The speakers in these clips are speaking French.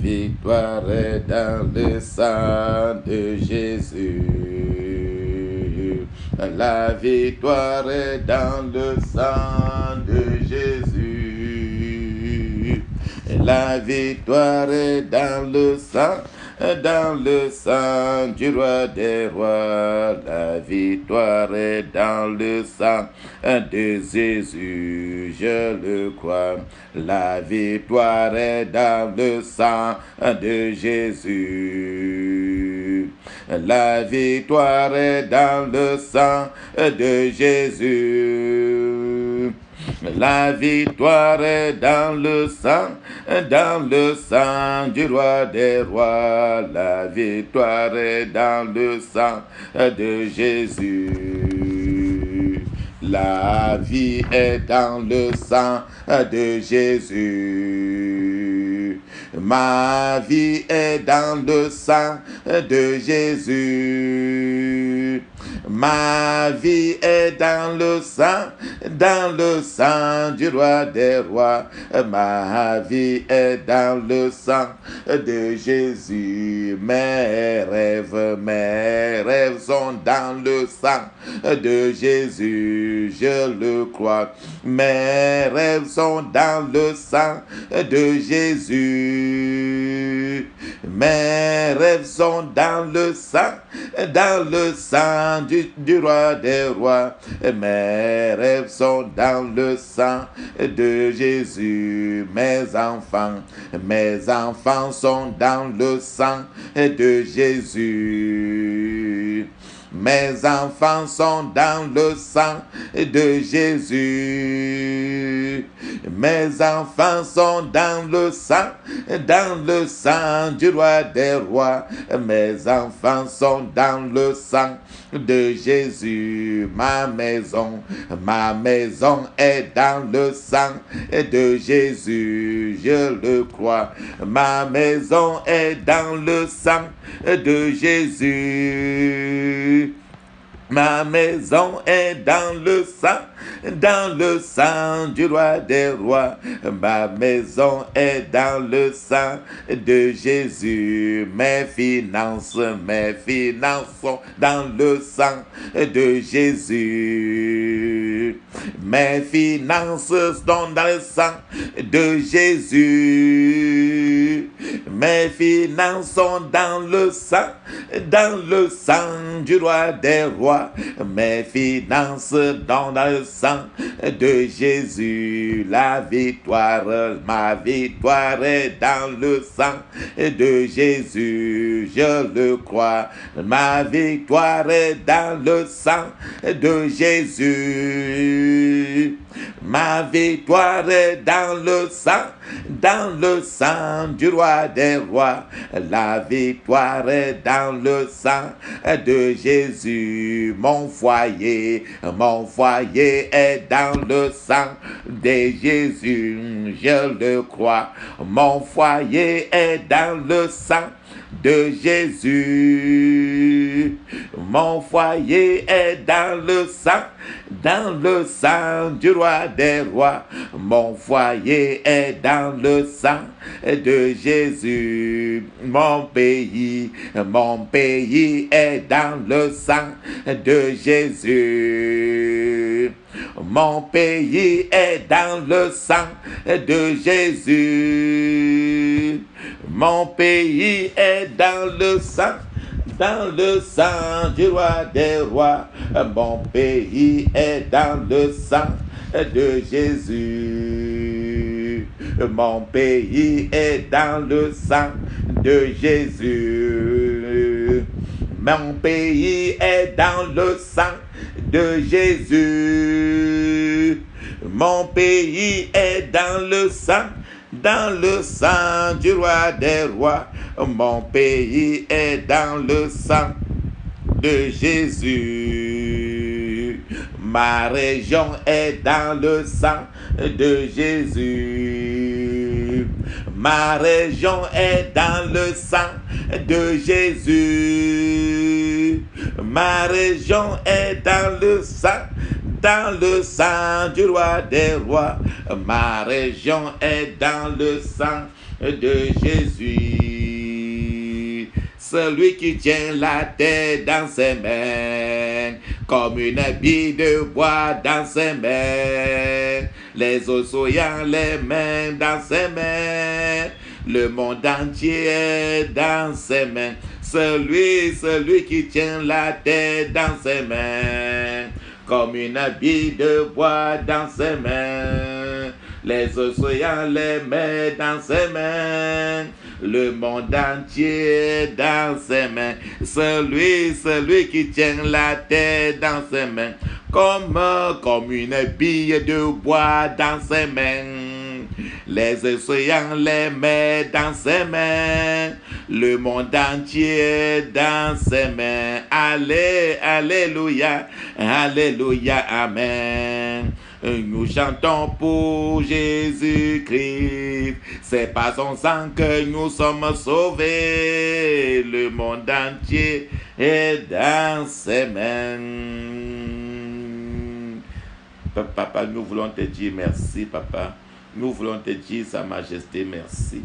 victoire est dans le sang de Jésus. La victoire est dans le sang de Jésus. La victoire est dans le sang du roi des rois. La victoire est dans le sang de Jésus, je le crois. La victoire est dans le sang de Jésus. La victoire est dans le sang de Jésus. La victoire est dans le sang du roi des rois. La victoire est dans le sang de Jésus. La vie est dans le sang de Jésus. Ma vie est dans le sang de Jésus. Ma vie est dans le sang du roi des rois. Ma vie est dans le sang de Jésus. Mes rêves sont dans le sang de Jésus, je le crois. Mes rêves sont dans le sang de Jésus. Mes rêves sont dans le sang du roi des rois. Mes rêves sont dans le sang de Jésus. Mes enfants sont dans le sang de Jésus. Mes enfants sont dans le sang de Jésus. Mes enfants sont dans le sang du roi des rois. Mes enfants sont dans le sang de Jésus. Ma maison est dans le sang de Jésus, je le crois. Ma maison est dans le sang de Jésus. Ma maison est dans le sang du roi des rois. Ma maison est dans le sang de Jésus. Mes finances sont dans le sang de Jésus. Mes finances sont dans le sang de Jésus. Mes finances sont dans le sang du roi des rois. Mes finances sont dans le sang de Jésus. La victoire, ma victoire est dans le sang de Jésus, je le crois. Ma victoire est dans le sang de Jésus. Ma victoire est dans le sang du roi des rois. La victoire est dans le sang de Jésus. Mon foyer est dans le sang de Jésus, je le crois. Mon foyer est dans le sang de Jésus. Mon foyer est dans le sang du roi des rois. Mon foyer est dans le sang de Jésus. Mon pays est dans le sang de Jésus. Mon pays est dans le sang de Jésus. Mon pays est dans le sang du roi des rois. Mon pays est dans le sang de Jésus. Mon pays est dans le sang de Jésus. Mon pays est dans le sang de Jésus. Mon pays est dans le sang du roi des rois. Mon pays est dans le sang de Jésus. Ma région est dans le sang de Jésus. Ma région est dans le sang de Jésus. Ma région est dans le sang du roi des rois. Ma région est dans le sang de Jésus. Celui qui tient la terre dans ses mains, comme une bille de bois dans ses mains, les océans, les mains dans ses mains, le monde entier est dans ses mains. Celui qui tient la terre dans ses mains, comme une bille de bois dans ses mains, les océans, les mains dans ses mains, le monde entier dans ses mains. Celui qui tient la terre dans ses mains, comme une bille de bois dans ses mains, les océans, les mains dans ses mains, le monde entier dans ses mains. Alléluia, alléluia, amen. Nous chantons pour Jésus-Christ, c'est par son sang que nous sommes sauvés, le monde entier est dans ses mains. Papa, nous voulons te dire merci, papa. Nous voulons te dire, Sa Majesté, merci.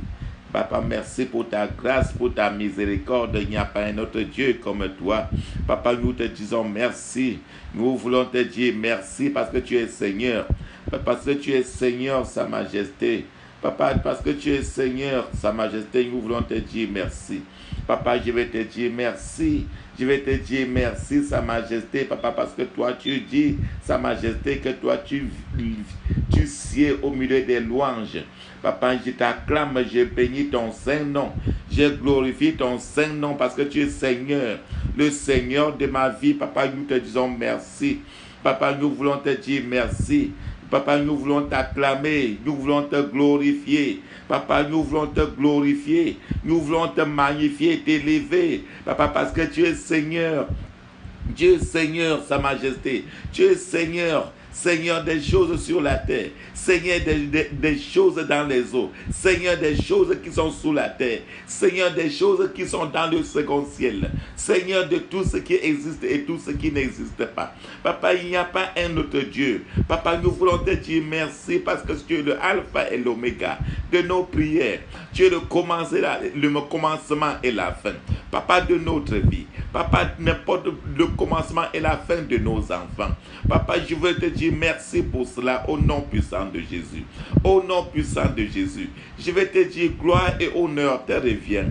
Papa, merci pour ta grâce, pour ta miséricorde. Il n'y a pas un autre Dieu comme toi. Papa, nous te disons merci. Nous voulons te dire merci parce que tu es Seigneur. Parce que tu es Seigneur, Sa Majesté. Papa, parce que tu es Seigneur, Sa Majesté, nous voulons te dire merci. Papa, je vais te dire merci. Je vais te dire merci, Sa Majesté, papa, parce que toi, tu dis, Sa Majesté, que toi, tu sieds au milieu des louanges. Papa, je t'acclame, je bénis ton Saint-Nom. Je glorifie ton Saint-Nom parce que tu es Seigneur, le Seigneur de ma vie. Papa, nous te disons merci. Papa, nous voulons te dire merci. Papa, nous voulons t'acclamer, nous voulons te glorifier. Papa, nous voulons te glorifier, nous voulons te magnifier, t'élever. Papa, parce que tu es Seigneur. Dieu Seigneur, Sa Majesté. Tu es Seigneur. Seigneur des choses sur la terre, Seigneur des choses dans les eaux, Seigneur des choses qui sont sous la terre, Seigneur des choses qui sont dans le second ciel, Seigneur de tout ce qui existe et tout ce qui n'existe pas. Papa, il n'y a pas un autre Dieu. Papa, nous voulons te dire merci parce que tu es le alpha et l'oméga de nos prières. Tu es le commencement et la fin. Papa, de notre vie. Papa, n'importe le commencement et la fin de nos enfants. Papa, je veux te dire merci pour cela au nom puissant de Jésus. Au nom puissant de Jésus. Je vais te dire gloire et honneur te revient.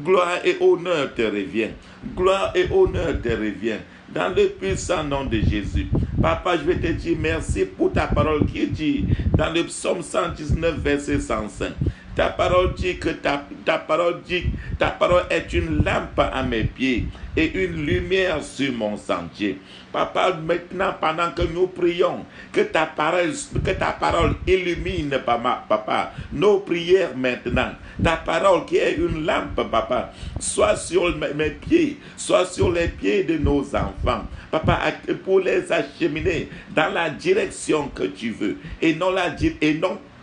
Gloire et honneur te revient. Gloire et honneur te revient. Dans le puissant nom de Jésus. Papa, je vais te dire merci pour ta parole qui dit dans le psaume 119, verset 105. Ta parole dit que ta parole est une lampe à mes pieds et une lumière sur mon sentier. Papa, maintenant, pendant que nous prions, que ta parole illumine, papa, nos prières maintenant. Ta parole qui est une lampe, papa, soit sur mes pieds, soit sur les pieds de nos enfants. Papa, pour les acheminer dans la direction que tu veux et non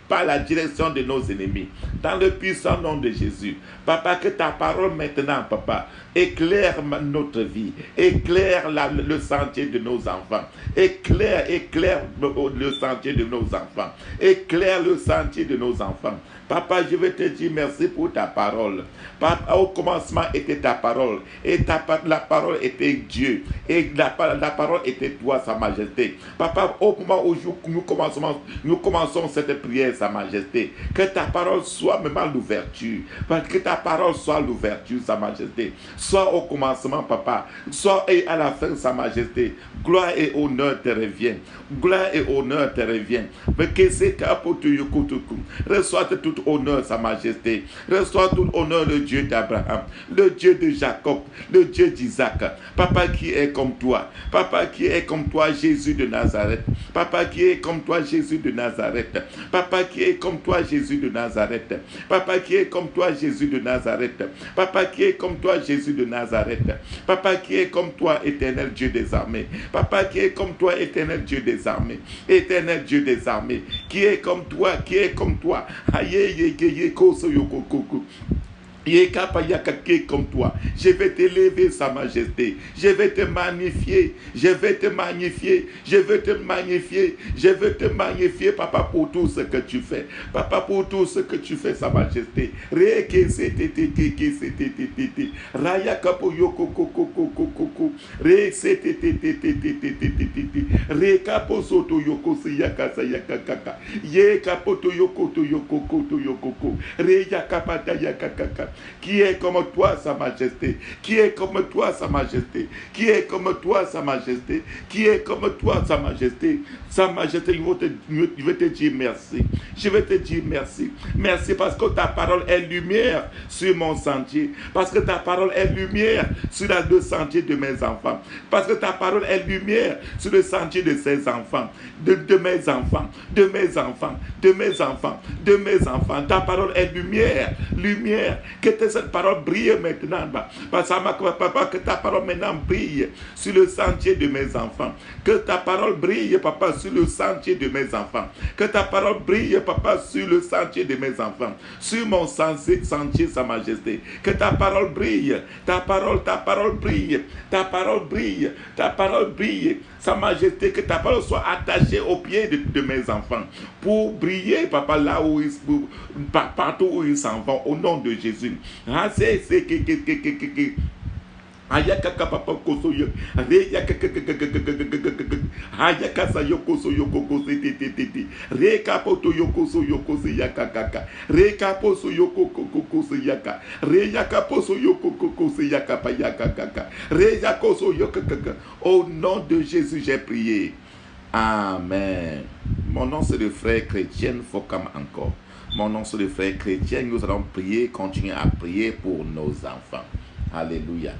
pas la direction de nos ennemis. Dans le puissant nom de Jésus. Papa, que ta parole maintenant, papa, éclaire notre vie. Éclaire le sentier de nos enfants. Éclaire le sentier de nos enfants. Éclaire le sentier de nos enfants. Papa, je vais te dire merci pour ta parole. Papa, au commencement était ta parole. Et la parole était Dieu. Et la parole était toi, Sa Majesté. Papa, au moment où nous commençons cette prière, Sa Majesté, que ta parole soit même l'ouverture. Que ta parole soit l'ouverture, Sa Majesté. Soit au commencement, papa. Soit et à la fin, Sa Majesté. Gloire et honneur te revient. Gloire et honneur te revient. Mais que c'est pour reçois tout honneur, Sa Majesté. Reçois tout honneur, le Dieu d'Abraham, le Dieu de Jacob, le Dieu d'Isaac. Papa qui est comme toi. Papa qui est comme toi, Jésus de Nazareth. Papa qui est comme toi, Jésus de Nazareth. Papa qui est comme toi, Jésus de Nazareth. Papa qui est comme toi, Jésus de Nazareth. Papa qui est comme toi, Jésus de Nazareth. Papa qui est comme toi, éternel Dieu des armées. Papa qui est comme toi, éternel Dieu des armées. Éternel Dieu des armées. Qui est comme toi, qui est comme toi. Aïe, Comme toi, je vais t'élever, Sa Majesté. Je vais te magnifier. Je vais te magnifier. Je vais te magnifier. Je vais te magnifier, Papa, pour tout ce que tu fais. Papa, pour tout ce que tu fais, Sa Majesté. Raya kapo yoko koko koko koko. Re Re kapo soto yoko siyaka sayaka kaka. Ye kapo to yoko to yoko koto yoko ko. Re yakapata yakaka. Qui est comme toi, Sa Majesté? Qui est comme toi, Sa Majesté? Qui est comme toi, Sa Majesté? Qui est comme toi, Sa Majesté? Sa Majesté, je vais te dire merci. Je vais te dire merci. Merci parce que ta parole est lumière sur mon sentier. Parce que ta parole est lumière sur le sentier de mes enfants. Parce que ta parole est lumière sur le sentier de ces enfants. De mes enfants. De mes enfants. De mes enfants. De mes enfants. Ta parole est lumière. Lumière. Que cette parole brille maintenant. Papa, que ta parole maintenant brille sur le sentier de mes enfants. Que ta parole brille, Papa, sur le sentier de mes enfants. Que ta parole brille, Papa, sur le sentier de mes enfants. Sur mon sentier, Sa Majesté. Que ta parole brille. Ta parole brille. Ta parole brille. Ta parole brille. Sa Majesté, que ta parole soit attachée aux pieds de mes enfants. Pour briller, Papa, là où partout où ils s'en vont, au nom de Jésus. Ayaka papa koso yo ayaka ayaka sa yokoso yokoko tete reka poto yokoso yokoso yaka kaka reka poso yokoko koso yaka reyaka poso yokoko koso yaka pa yaka kaka reyaka koso yokaka. Au nom de Jésus j'ai prié. Amen. Mon nom c'est le frère chrétien Fokam encore. Mon nom c'est le frère chrétien. Nous allons prier, continuer à prier pour nos enfants. Alléluia.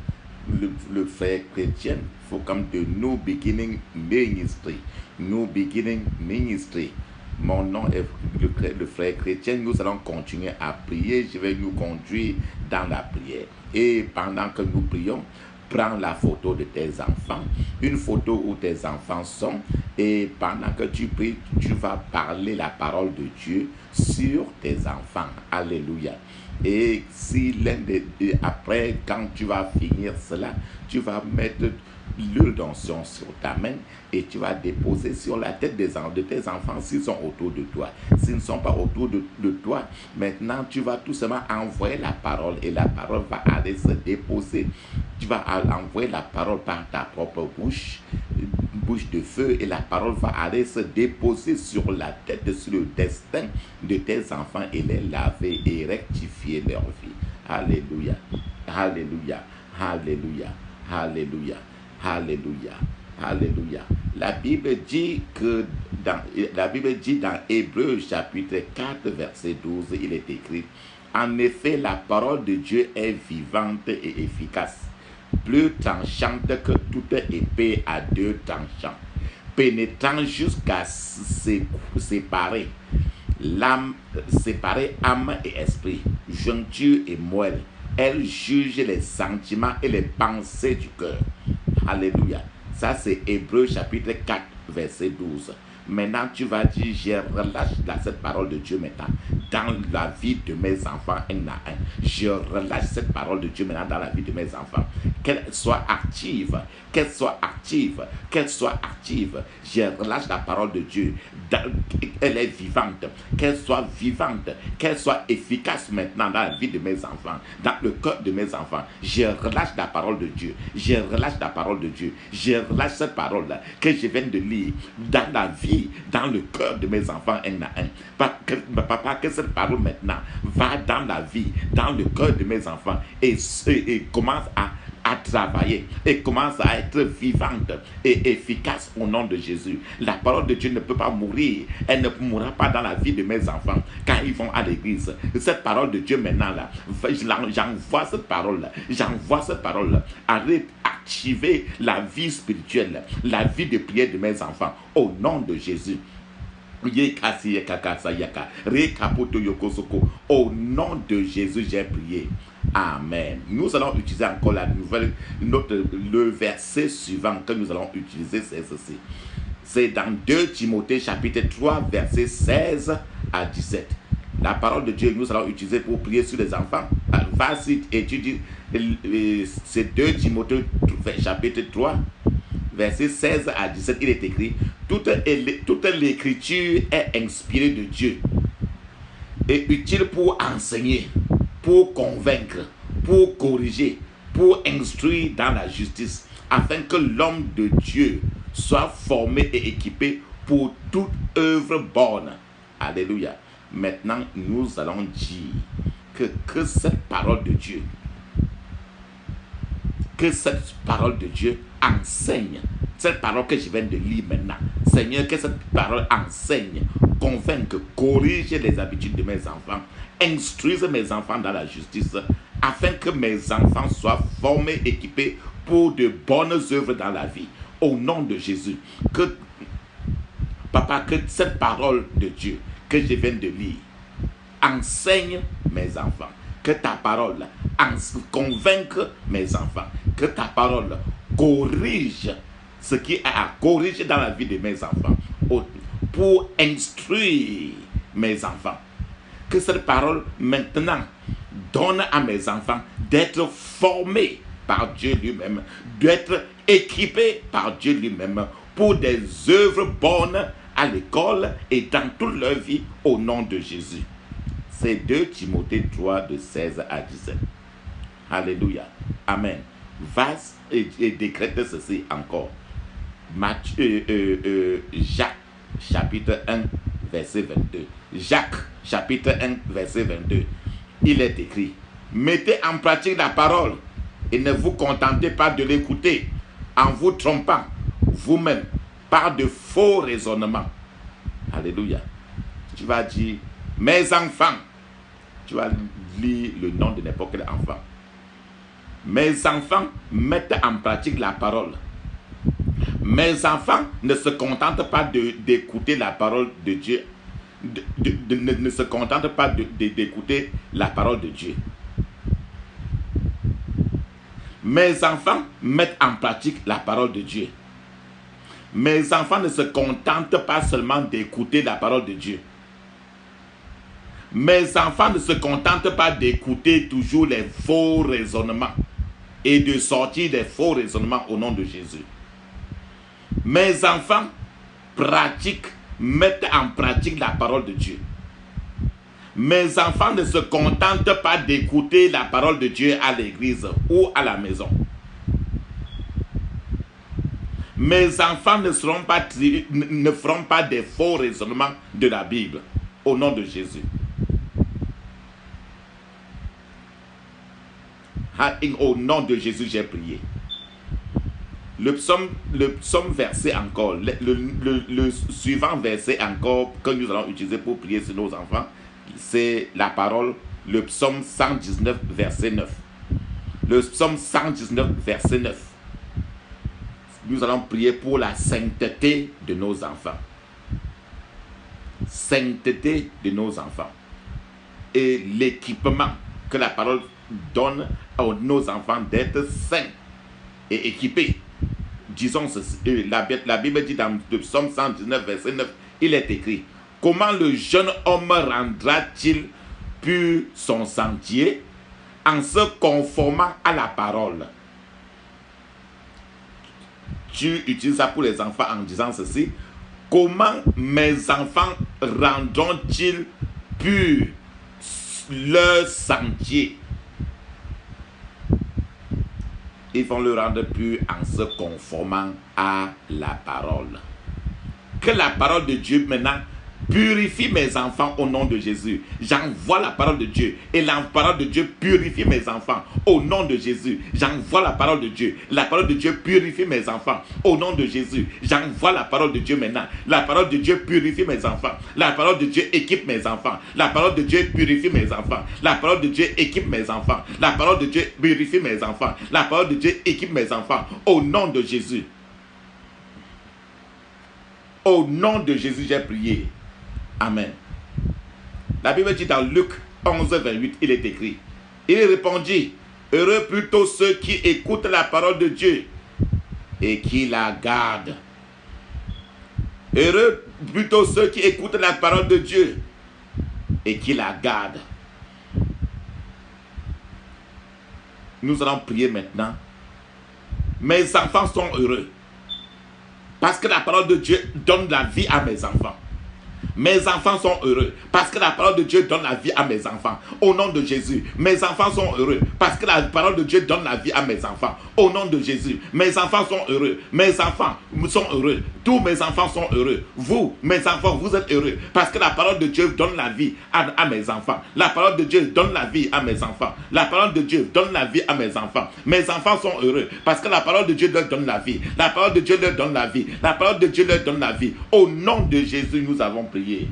Le frère chrétien, faut comme de New Beginning Ministry. New Beginning Ministry. Mon nom est le frère chrétien. Nous allons continuer à prier. Je vais nous conduire dans la prière. Et pendant que nous prions, prends la photo de tes enfants, une photo où tes enfants sont, et pendant que tu pries, tu vas parler la parole de Dieu sur tes enfants. Alléluia. Et si après, quand tu vas finir cela, tu vas mettre l'huile d'onction sur ta main et tu vas déposer sur la tête de tes enfants s'ils sont autour de toi. S'ils ne sont pas autour de toi, maintenant tu vas tout simplement envoyer la parole et la parole va aller se déposer. Tu vas envoyer la parole par ta propre bouche de feu, et la parole va aller se déposer sur la tête, sur le destin de tes enfants et les laver et rectifier leur vie. Alléluia. Alléluia. Alléluia. Alléluia. Alléluia. Alléluia. La Bible dit dans Hébreux chapitre 4 verset 12, il est écrit: en effet, la parole de Dieu est vivante et efficace, plus tranchante que toute épée à deux tranchants, pénétrant jusqu'à séparer âme et esprit, jointure et moelle. Elle juge les sentiments et les pensées du cœur. Alléluia. Ça, c'est Hébreux chapitre 4, verset 12. Maintenant, tu vas dire: je relâche cette parole de Dieu maintenant dans la vie de mes enfants un à un. Je relâche cette parole de Dieu maintenant dans la vie de mes enfants. Qu'elle soit active, qu'elle soit active, qu'elle soit active. Je relâche la parole de Dieu. Elle est vivante. Qu'elle soit vivante, qu'elle soit efficace maintenant dans la vie de mes enfants, dans le cœur de mes enfants. Je relâche la parole de Dieu. Je relâche la parole de Dieu. Je relâche cette parole-là que je viens de lire dans la vie, dans le cœur de mes enfants un à un. Papa, que cette parole maintenant va dans la vie, dans le cœur de mes enfants et commence à travailler et commence à être vivante et efficace au nom de Jésus. La parole de Dieu ne peut pas mourir. Elle ne mourra pas dans la vie de mes enfants quand ils vont à l'église. Cette parole de Dieu maintenant là, j'envoie cette parole là, Arrête activer la vie spirituelle, la vie de prière de mes enfants au nom de Jésus. Au nom de Jésus, j'ai prié. Amen. Nous allons utiliser encore le verset suivant que nous allons utiliser, c'est ceci. C'est dans 2 Timothée chapitre 3, verset 16 à 17. La parole de Dieu, nous allons utiliser pour prier sur les enfants. Va si étudie, c'est 2 Timothée chapitre 3, verset 16 à 17, il est écrit, toute l'écriture est inspirée de Dieu et utile pour enseigner, pour convaincre, pour corriger, pour instruire dans la justice, afin que l'homme de Dieu soit formé et équipé pour toute œuvre bonne. Alléluia. Maintenant, nous allons dire que cette parole de Dieu, enseigne, cette parole que je viens de lire maintenant, Seigneur, que cette parole enseigne, convainque, corrige les habitudes de mes enfants, instruise mes enfants dans la justice, afin que mes enfants soient formés, équipés pour de bonnes œuvres dans la vie. Au nom de Jésus, que, Papa, que cette parole de Dieu que je viens de lire enseigne mes enfants, que ta parole convainque mes enfants, que ta parole corrige ce qui est à corriger dans la vie de mes enfants, pour instruire mes enfants. Que cette parole maintenant donne à mes enfants d'être formés par Dieu lui-même, d'être équipés par Dieu lui-même pour des œuvres bonnes à l'école et dans toute leur vie, au nom de Jésus. C'est 2 Timothée 3 de 16 à 17. Alléluia. Amen. Va et décrète ceci encore. Jacques chapitre 1 verset 22. Jacques chapitre 1 verset 22. Il est écrit: mettez en pratique la parole et ne vous contentez pas de l'écouter en vous trompant vous-même par de faux raisonnements. Alléluia. Tu vas dire: mes enfants. Tu vas lire le nom de n'importe quel enfant. Mes enfants mettent en pratique la parole. Mes enfants ne se contentent pas d'écouter la parole de Dieu. Ne se contentent pas d'écouter la parole de Dieu. Mes enfants mettent en pratique la parole de Dieu. Mes enfants ne se contentent pas seulement d'écouter la parole de Dieu. Mes enfants ne se contentent pas d'écouter toujours les faux raisonnements et de sortir des faux raisonnements au nom de Jésus. Mes enfants mettent en pratique la parole de Dieu. Mes enfants ne se contentent pas d'écouter la parole de Dieu à l'église ou à la maison. Mes enfants ne feront pas des faux raisonnements de la Bible au nom de Jésus. Au nom de Jésus, j'ai prié. Le psaume verset encore, le suivant verset encore que nous allons utiliser pour prier sur nos enfants, c'est la parole, le psaume 119 verset 9. Le psaume 119 verset 9. Nous allons prier pour la sainteté de nos enfants. Sainteté de nos enfants. Et l'équipement que la parole donne à nos enfants d'être saints et équipés. Disons ceci, la Bible dit dans le psaume 119 verset 9, il est écrit: comment le jeune homme rendra-t-il pur son sentier en se conformant à la parole? Tu utilises ça pour les enfants en disant ceci: comment mes enfants rendront-ils pur leur sentier? Ils vont le rendre pur en se conformant à la parole. Que la parole de Dieu maintenant purifie mes enfants au nom de Jésus. J'envoie la parole de Dieu et la parole de Dieu purifie mes enfants au nom de Jésus. J'envoie la parole de Dieu. La parole de Dieu purifie mes enfants au nom de Jésus. J'envoie la parole de Dieu maintenant. La parole de Dieu purifie mes enfants. La parole de Dieu équipe mes enfants. La parole de Dieu purifie mes enfants. La parole de Dieu équipe mes enfants. La parole de Dieu purifie mes enfants. La parole de Dieu équipe mes enfants au nom de Jésus. Au nom de Jésus, j'ai prié. Amen. La Bible dit dans Luc 11, 28, il est écrit: il répondit: heureux plutôt ceux qui écoutent la parole de Dieu et qui la gardent. Heureux plutôt ceux qui écoutent la parole de Dieu et qui la garde. Nous allons prier maintenant. Mes enfants sont heureux parce que la parole de Dieu donne la vie à mes enfants. Mes enfants sont heureux parce que la parole de Dieu donne la vie à mes enfants. Au nom de Jésus, mes enfants sont heureux parce que la parole de Dieu donne la vie à mes enfants. Au nom de Jésus, mes enfants sont heureux. Mes enfants sont heureux. Tous mes enfants sont heureux. Vous, mes enfants, vous êtes heureux parce que la parole de Dieu donne la vie à mes enfants. La parole de Dieu donne la vie à mes enfants. La parole de Dieu donne la vie à mes enfants. Mes enfants sont heureux parce que la parole de Dieu leur donne la vie. La parole de Dieu leur donne la vie. La parole de Dieu leur donne la vie. Au nom de Jésus, nous avons prié.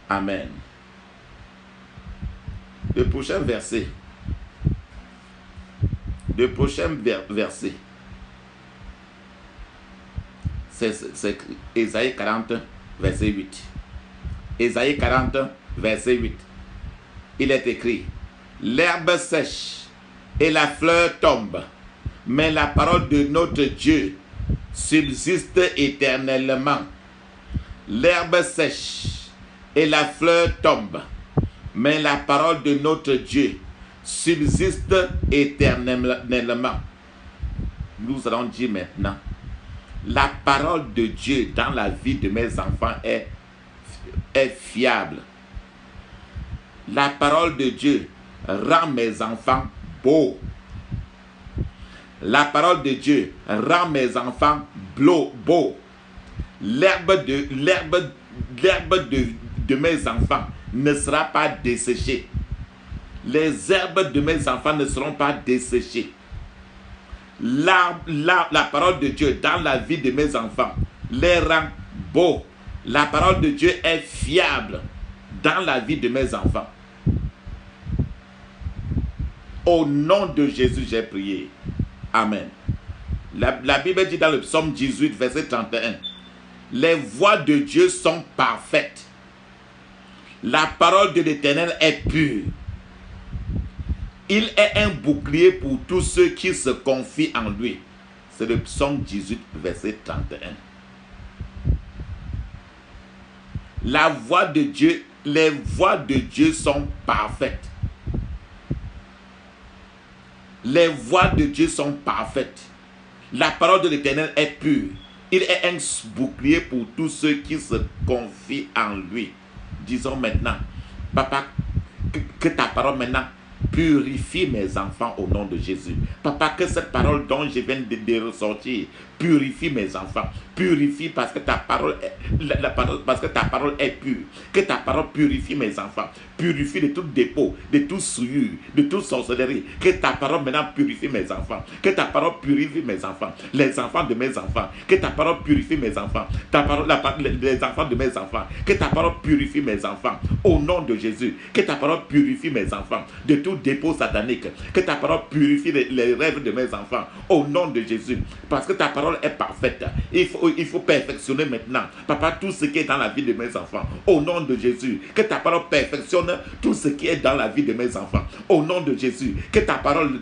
Amen. Le prochain verset. C'est Ésaïe 40, verset 8. Ésaïe 40, verset 8. Il est écrit: l'herbe sèche et la fleur tombe, mais la parole de notre Dieu subsiste éternellement. L'herbe sèche et la fleur tombe, mais la parole de notre Dieu subsiste éternellement. Nous allons dire maintenant, la parole de Dieu dans la vie de mes enfants est fiable. La parole de Dieu rend mes enfants beaux. La parole de Dieu rend mes enfants beaux. L'herbe de mes enfants ne sera pas desséchée. Les herbes de mes enfants ne seront pas desséchées. La parole de Dieu dans la vie de mes enfants les rend beaux. La parole de Dieu est fiable dans la vie de mes enfants. Au nom de Jésus, j'ai prié. Amen. La Bible dit dans le psaume 18, verset 31, les voies de Dieu sont parfaites. La parole de l'Éternel est pure. Il est un bouclier pour tous ceux qui se confient en lui. C'est le psaume 18, verset 31. La voix de Dieu, les voies de Dieu sont parfaites. Les voies de Dieu sont parfaites. La parole de l'Éternel est pure. Il est un bouclier pour tous ceux qui se confient en lui. Disons maintenant, Papa, que ta parole maintenant purifie mes enfants au nom de Jésus. Papa, que cette parole dont je viens de ressortir purifie mes enfants. Purifie parce que ta parole est pure. Que ta parole purifie mes enfants. Purifie de tout dépôt, de tout souillure, de toute sorcellerie. Que ta parole maintenant purifie mes enfants. Que ta parole purifie mes enfants. Les enfants de mes enfants. Que ta parole purifie mes enfants. Les enfants de mes enfants. Que ta parole purifie mes enfants. Au nom de Jésus. Que ta parole purifie mes enfants de tout dépôt satanique. Que ta parole purifie les rêves de mes enfants. Au nom de Jésus. Parce que ta parole est parfaite. Il faut perfectionner maintenant, Papa, tout ce qui est dans la vie de mes enfants. Au nom de Jésus. Que ta parole perfectionne tout ce qui est dans la vie de mes enfants. Au nom de Jésus. Que ta parole,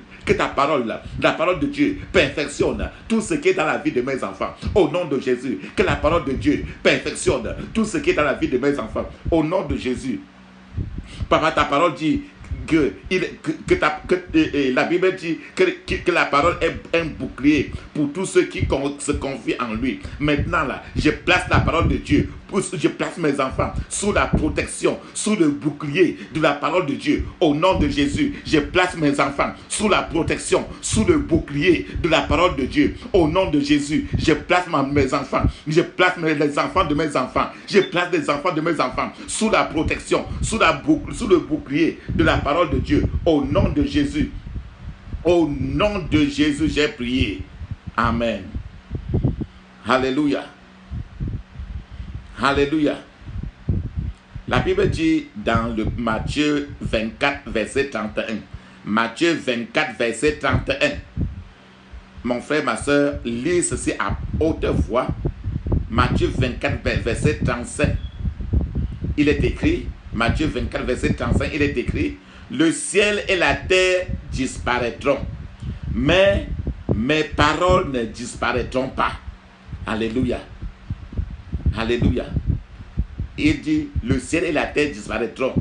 la parole de Dieu perfectionne tout ce qui est dans la vie de mes enfants. Au nom de Jésus. Que la parole de Dieu perfectionne tout ce qui est dans la vie de mes enfants. Au nom de Jésus. Papa, ta parole dit la Bible dit que la parole est un bouclier pour tous ceux qui se confient en lui. Maintenant là, je place la parole de Dieu, je place mes enfants sous la protection, sous le bouclier de la parole de Dieu. Au nom de Jésus, je place mes enfants sous la protection, sous le bouclier de la parole de Dieu. Au nom de Jésus, je place mes enfants, je place les enfants de mes enfants, je place les enfants de mes enfants sous la protection, sous le bouclier de la parole de Dieu. Au nom de Jésus. Au nom de Jésus, j'ai prié. Amen. Alléluia. Alléluia. La Bible dit dans le Matthieu 24, verset 31. Matthieu 24, verset 31. Mon frère, ma soeur, lis ceci à haute voix. Matthieu 24, verset 35. Il est écrit, Matthieu 24, verset 35, il est écrit: le ciel et la terre disparaîtront, mais mes paroles ne disparaîtront pas. Alléluia. Alléluia. il dit, le ciel et la terre disparaîtront,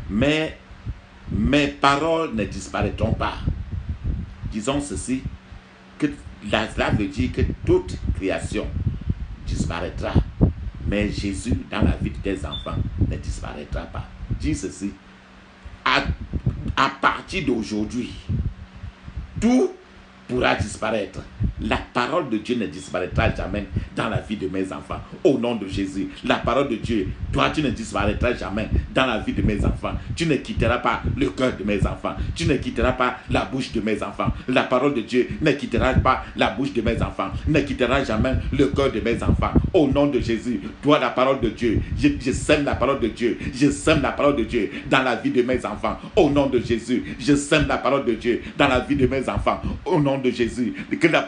mais mes paroles ne disparaîtront pas. Disons ceci, que cela veut dire que toute création disparaîtra, mais Jésus dans la vie de tes enfants ne disparaîtra pas. Dis ceci, à partir d'aujourd'hui, tout pourra disparaître. La parole de Dieu ne disparaîtra jamais dans la vie de mes enfants. Au nom de Jésus, la parole de Dieu, toi tu ne disparaîtras jamais dans la vie de mes enfants. Tu ne quitteras pas le cœur de mes enfants. Tu ne quitteras pas la bouche de mes enfants. La parole de Dieu ne quittera pas la bouche de mes enfants. Ne quittera jamais le cœur de mes enfants. Au nom de Jésus, toi la parole de Dieu, je sème la parole de Dieu. Je sème la parole de Dieu dans la vie de mes enfants. Au nom de Jésus, je sème la parole de Dieu dans la vie de mes enfants. Au nom de Jésus,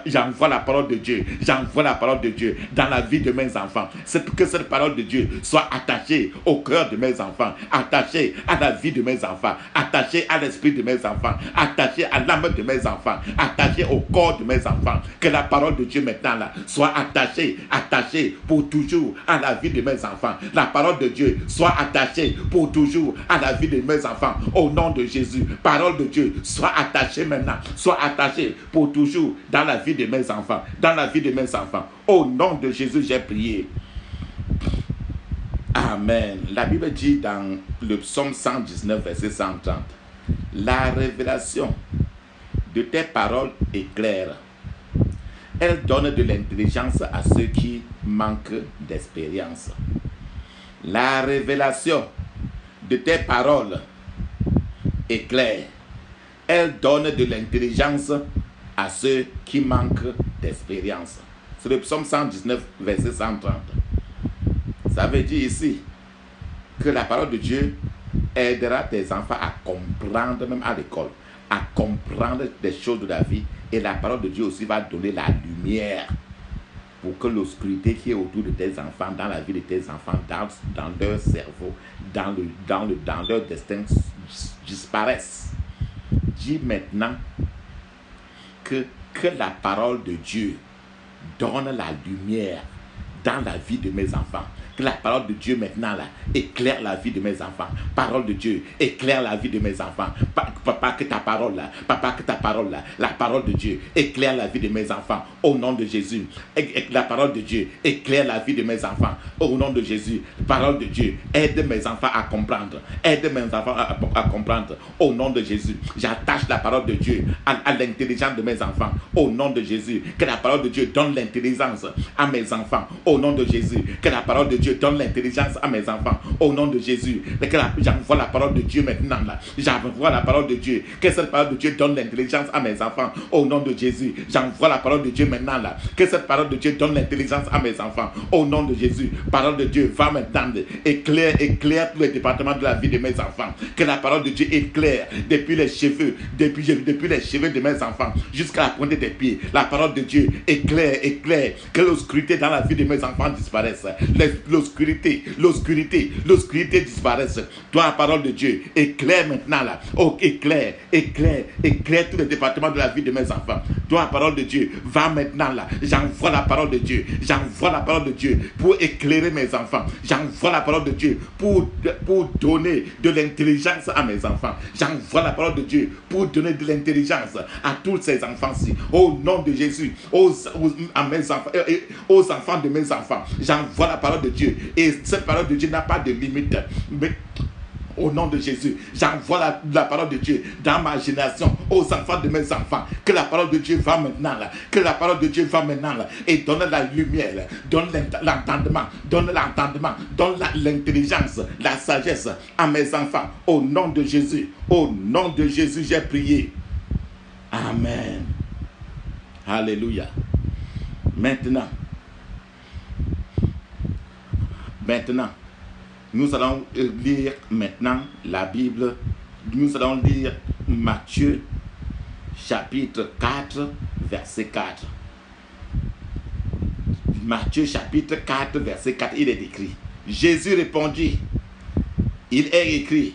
j'envoie la parole de Dieu, j'envoie la parole de Dieu dans la vie de mes enfants. C'est que cette parole de Dieu soit attachée au cœur de mes enfants, attachée à la vie de mes enfants, attachée à l'esprit de mes enfants, attachée à l'âme de mes enfants, attachée au corps de mes enfants. Que la parole de Dieu maintenant là soit attachée pour toujours à la vie de mes enfants. La parole de Dieu soit attachée pour toujours à la vie de mes enfants. Au nom de Jésus, parole de Dieu soit attachée maintenant, soit attachée pour toujours dans la vie de mes enfants, dans la vie de mes enfants. Au nom de Jésus, j'ai prié. Amen. La Bible dit dans le psaume 119, verset 130, la révélation de tes paroles est claire. Elle donne de l'intelligence à ceux qui manquent d'expérience. La révélation de tes paroles est claire. Elle donne de l'intelligence à ceux qui manquent d'expérience. C'est le psaume 119, verset 130. Ça veut dire ici que la parole de Dieu aidera tes enfants à comprendre, même à l'école, à comprendre des choses de la vie. Et la parole de Dieu aussi va donner la lumière pour que l'obscurité qui est autour de tes enfants, dans la vie de tes enfants, dans leur cerveau, dans leur destin, disparaisse. Dis maintenant que la parole de Dieu donne la lumière dans la vie de mes enfants. Que la parole de Dieu maintenant là éclaire la vie de mes enfants. Parole de Dieu éclaire la vie de mes enfants. Papa, que ta parole là, la parole de Dieu éclaire la vie de mes enfants. Au nom de Jésus, la parole de Dieu éclaire la vie de mes enfants. Au nom de Jésus, parole de Dieu aide mes enfants à comprendre. Aide mes enfants à comprendre. Au nom de Jésus, j'attache la parole de Dieu à l'intelligence de mes enfants. Au nom de Jésus, que la parole de Dieu donne l'intelligence à mes enfants. Au nom de Jésus, que la parole de Dieu donne l'intelligence à mes enfants. Au nom de Jésus, j'envoie la parole de Dieu maintenant là. J'envoie la parole de Dieu. Que cette parole de Dieu donne l'intelligence à mes enfants. Au nom de Jésus, j'envoie la parole de Dieu maintenant là. Que cette parole de Dieu donne l'intelligence à mes enfants. Au nom de Jésus, parole de Dieu va maintenant éclaire tous les départements de la vie de mes enfants. Que la parole de Dieu éclaire depuis les cheveux, depuis les cheveux de mes enfants jusqu'à la pointe des pieds. La parole de Dieu éclaire. Que l'obscurité dans la vie de mes enfants disparaisse. L'obscurité disparaisse. Toi, la parole de Dieu éclaire maintenant là. Oh, éclaire tous les départements de la vie de mes enfants. Toi, la parole de Dieu va maintenant là. J'envoie la parole de Dieu. J'envoie la parole de Dieu pour éclairer mes enfants. J'envoie la parole de Dieu pour donner de l'intelligence à mes enfants. J'envoie la parole de Dieu pour donner de l'intelligence à tous ces enfants-ci. Au nom de Jésus, à mes enfants, aux enfants de mes enfants, j'envoie la parole de Dieu. Et cette parole de Dieu n'a pas de limite. Mais au nom de Jésus, j'envoie la parole de Dieu dans ma génération, aux enfants de mes enfants. Que la parole de Dieu va maintenant là. Que la parole de Dieu va maintenant là. Et donne la lumière, donne l'entendement, donne l'intelligence, la sagesse à mes enfants. Au nom de Jésus, j'ai prié. Amen. Alléluia. Maintenant, nous allons lire maintenant la Bible. Nous allons lire Matthieu chapitre 4, verset 4. Matthieu chapitre 4, verset 4, il est écrit. Jésus répondit, il est écrit,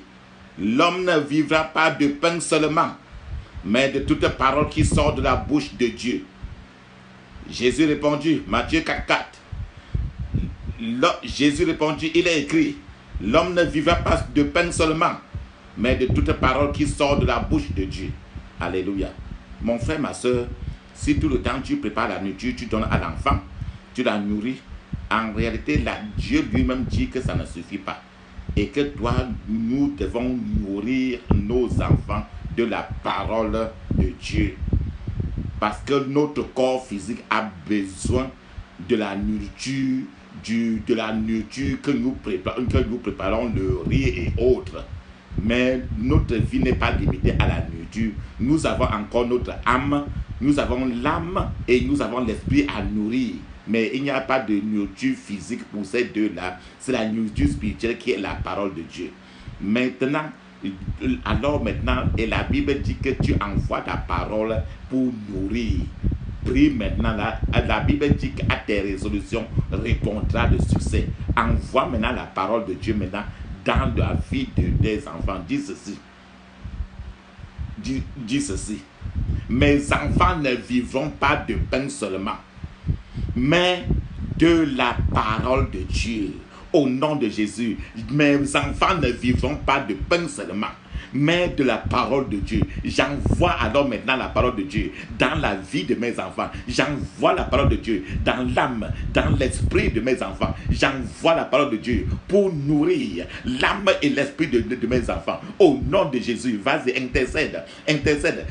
l'homme ne vivra pas de pain seulement, mais de toute parole qui sort de la bouche de Dieu. Jésus répondit, Matthieu 4, 4. Jésus répondit, il est écrit, l'homme ne vivra pas de pain seulement, mais de toute parole qui sort de la bouche de Dieu. Alléluia. Mon frère, ma soeur, si tout le temps tu prépares la nourriture, tu donnes à l'enfant, tu la nourris, en réalité, Dieu lui-même dit que ça ne suffit pas. Et que nous devons nourrir nos enfants de la parole de Dieu. Parce que notre corps physique a besoin de la nourriture, de la nourriture que nous préparons, le riz et autres. Mais notre vie n'est pas limitée à la nourriture. Nous avons encore notre âme, nous avons l'âme et nous avons l'esprit à nourrir. Mais il n'y a pas de nourriture physique pour ces deux-là. C'est la nourriture spirituelle qui est la parole de Dieu. Maintenant, et la Bible dit que tu envoies ta parole pour nourrir. Prie maintenant, la Bible dit qu'à tes résolutions répondra de succès. Envoie maintenant la parole de Dieu maintenant dans la vie des enfants. Dis ceci. Dis ceci. Mes enfants ne vivront pas de pain seulement, mais de la parole de Dieu. Au nom de Jésus, mes enfants ne vivront pas de pain seulement, mais de la parole de Dieu. J'envoie alors maintenant la parole de Dieu dans la vie de mes enfants. J'envoie la parole de Dieu dans l'âme, dans l'esprit de mes enfants. J'envoie la parole de Dieu pour nourrir l'âme et l'esprit de mes enfants. Au nom de Jésus, vas-y, intercède.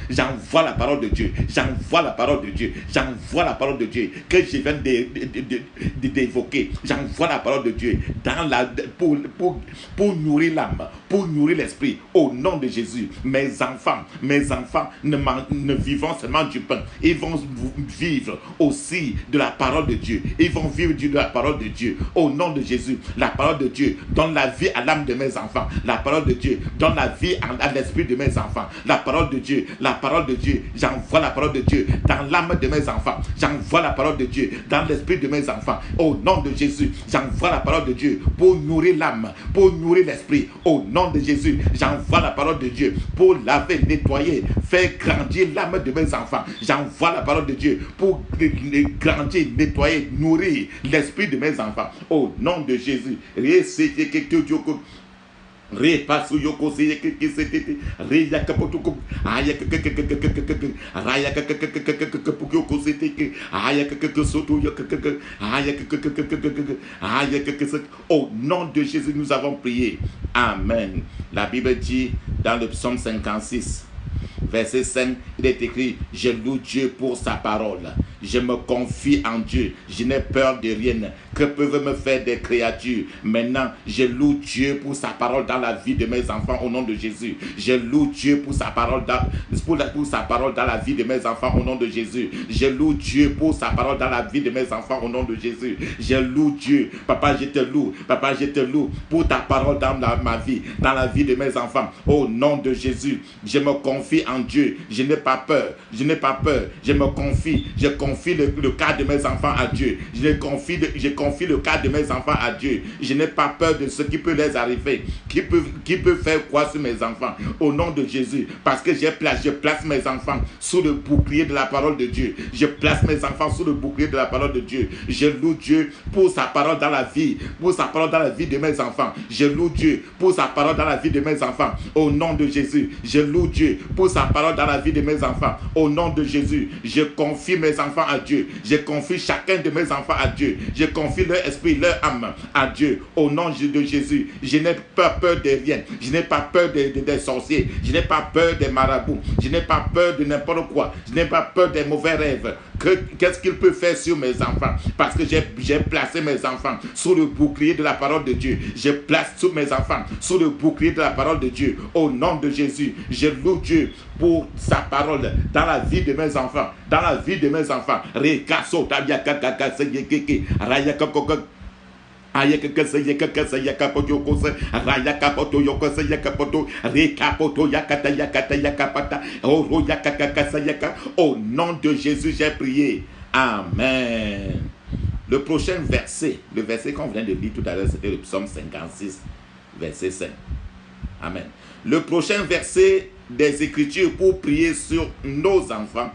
J'envoie la parole de Dieu. J'envoie la parole de Dieu. J'envoie la parole de Dieu que je viens d'évoquer. J'envoie la parole de Dieu pour nourrir l'âme, pour nourrir l'esprit. Au nom de Jésus, mes enfants ne vivront seulement du pain. Ils vont vivre aussi de la parole de Dieu. Ils vont vivre de la parole de Dieu. Au nom de Jésus, la parole de Dieu donne la vie à l'âme de mes enfants. La parole de Dieu donne la vie à l'esprit de mes enfants. La parole de Dieu, j'envoie la parole de Dieu dans l'âme de mes enfants. J'envoie la parole de Dieu dans l'esprit de mes enfants. Au nom de Jésus, j'envoie la parole de Dieu pour nourrir l'âme, pour nourrir l'esprit. Au nom de Jésus, j'envoie la parole de Dieu pour laver, nettoyer, faire grandir l'âme de mes enfants. J'envoie la parole de Dieu pour grandir, nettoyer, nourrir l'esprit de mes enfants. Au nom de Jésus. Repasu yoko se que c'était reya kapotuko aya raya yoko c'était aya soto aya au nom de Jésus nous avons prié. Amen. La Bible dit dans le psaume 56 verset 5, il est écrit: je loue Dieu pour sa parole. Je me confie en Dieu. Je n'ai peur de rien. Que peuvent me faire des créatures? Maintenant, je loue Dieu pour sa parole dans la vie de mes enfants au nom de Jésus. Je loue Dieu pour sa parole pour sa parole dans la vie de mes enfants au nom de Jésus. Je loue Dieu pour sa parole dans la vie de mes enfants au nom de Jésus. Je loue Dieu. Papa, je te loue. Papa, je te loue pour ta parole dans ma vie, dans la vie de mes enfants au nom de Jésus. Je me confie en Dieu. Je n'ai pas peur. Je n'ai pas peur. Je me confie. Je confie le cas de mes enfants à Dieu. Je confie le cas de mes enfants à Dieu. Je n'ai pas peur de ce qui peut les arriver. Qui peut faire quoi sur mes enfants au nom de Jésus? Parce que je place mes enfants sous le bouclier de la parole de Dieu. Je place mes enfants sous le bouclier de la parole de Dieu. Je loue Dieu pour sa parole dans la vie, pour sa parole dans la vie de mes enfants. Je loue Dieu pour sa parole dans la vie de mes enfants au nom de Jésus. Je loue Dieu pour sa parole dans la vie de mes enfants au nom de Jésus. Je confie mes enfants à Dieu. Je confie chacun de mes enfants à Dieu. Je confie leur esprit, leur âme à Dieu au nom de Jésus. Je n'ai pas peur de rien. Je n'ai pas peur des sorciers. Je n'ai pas peur des marabouts. Je n'ai pas peur de n'importe quoi. Je n'ai pas peur des mauvais rêves. Qu'est-ce qu'il peut faire sur mes enfants? Parce que j'ai placé mes enfants sous le bouclier de la parole de Dieu. Je place tous mes enfants sous le bouclier de la parole de Dieu au nom de Jésus. Je loue Dieu pour sa parole dans la vie de mes enfants. Dans la vie de mes enfants. Au nom de Jésus, j'ai prié. Amen. Le prochain verset, le verset qu'on vient de lire tout à l'heure, c'était le psaume 56, verset 5. Amen. Le prochain verset des Écritures pour prier sur nos enfants.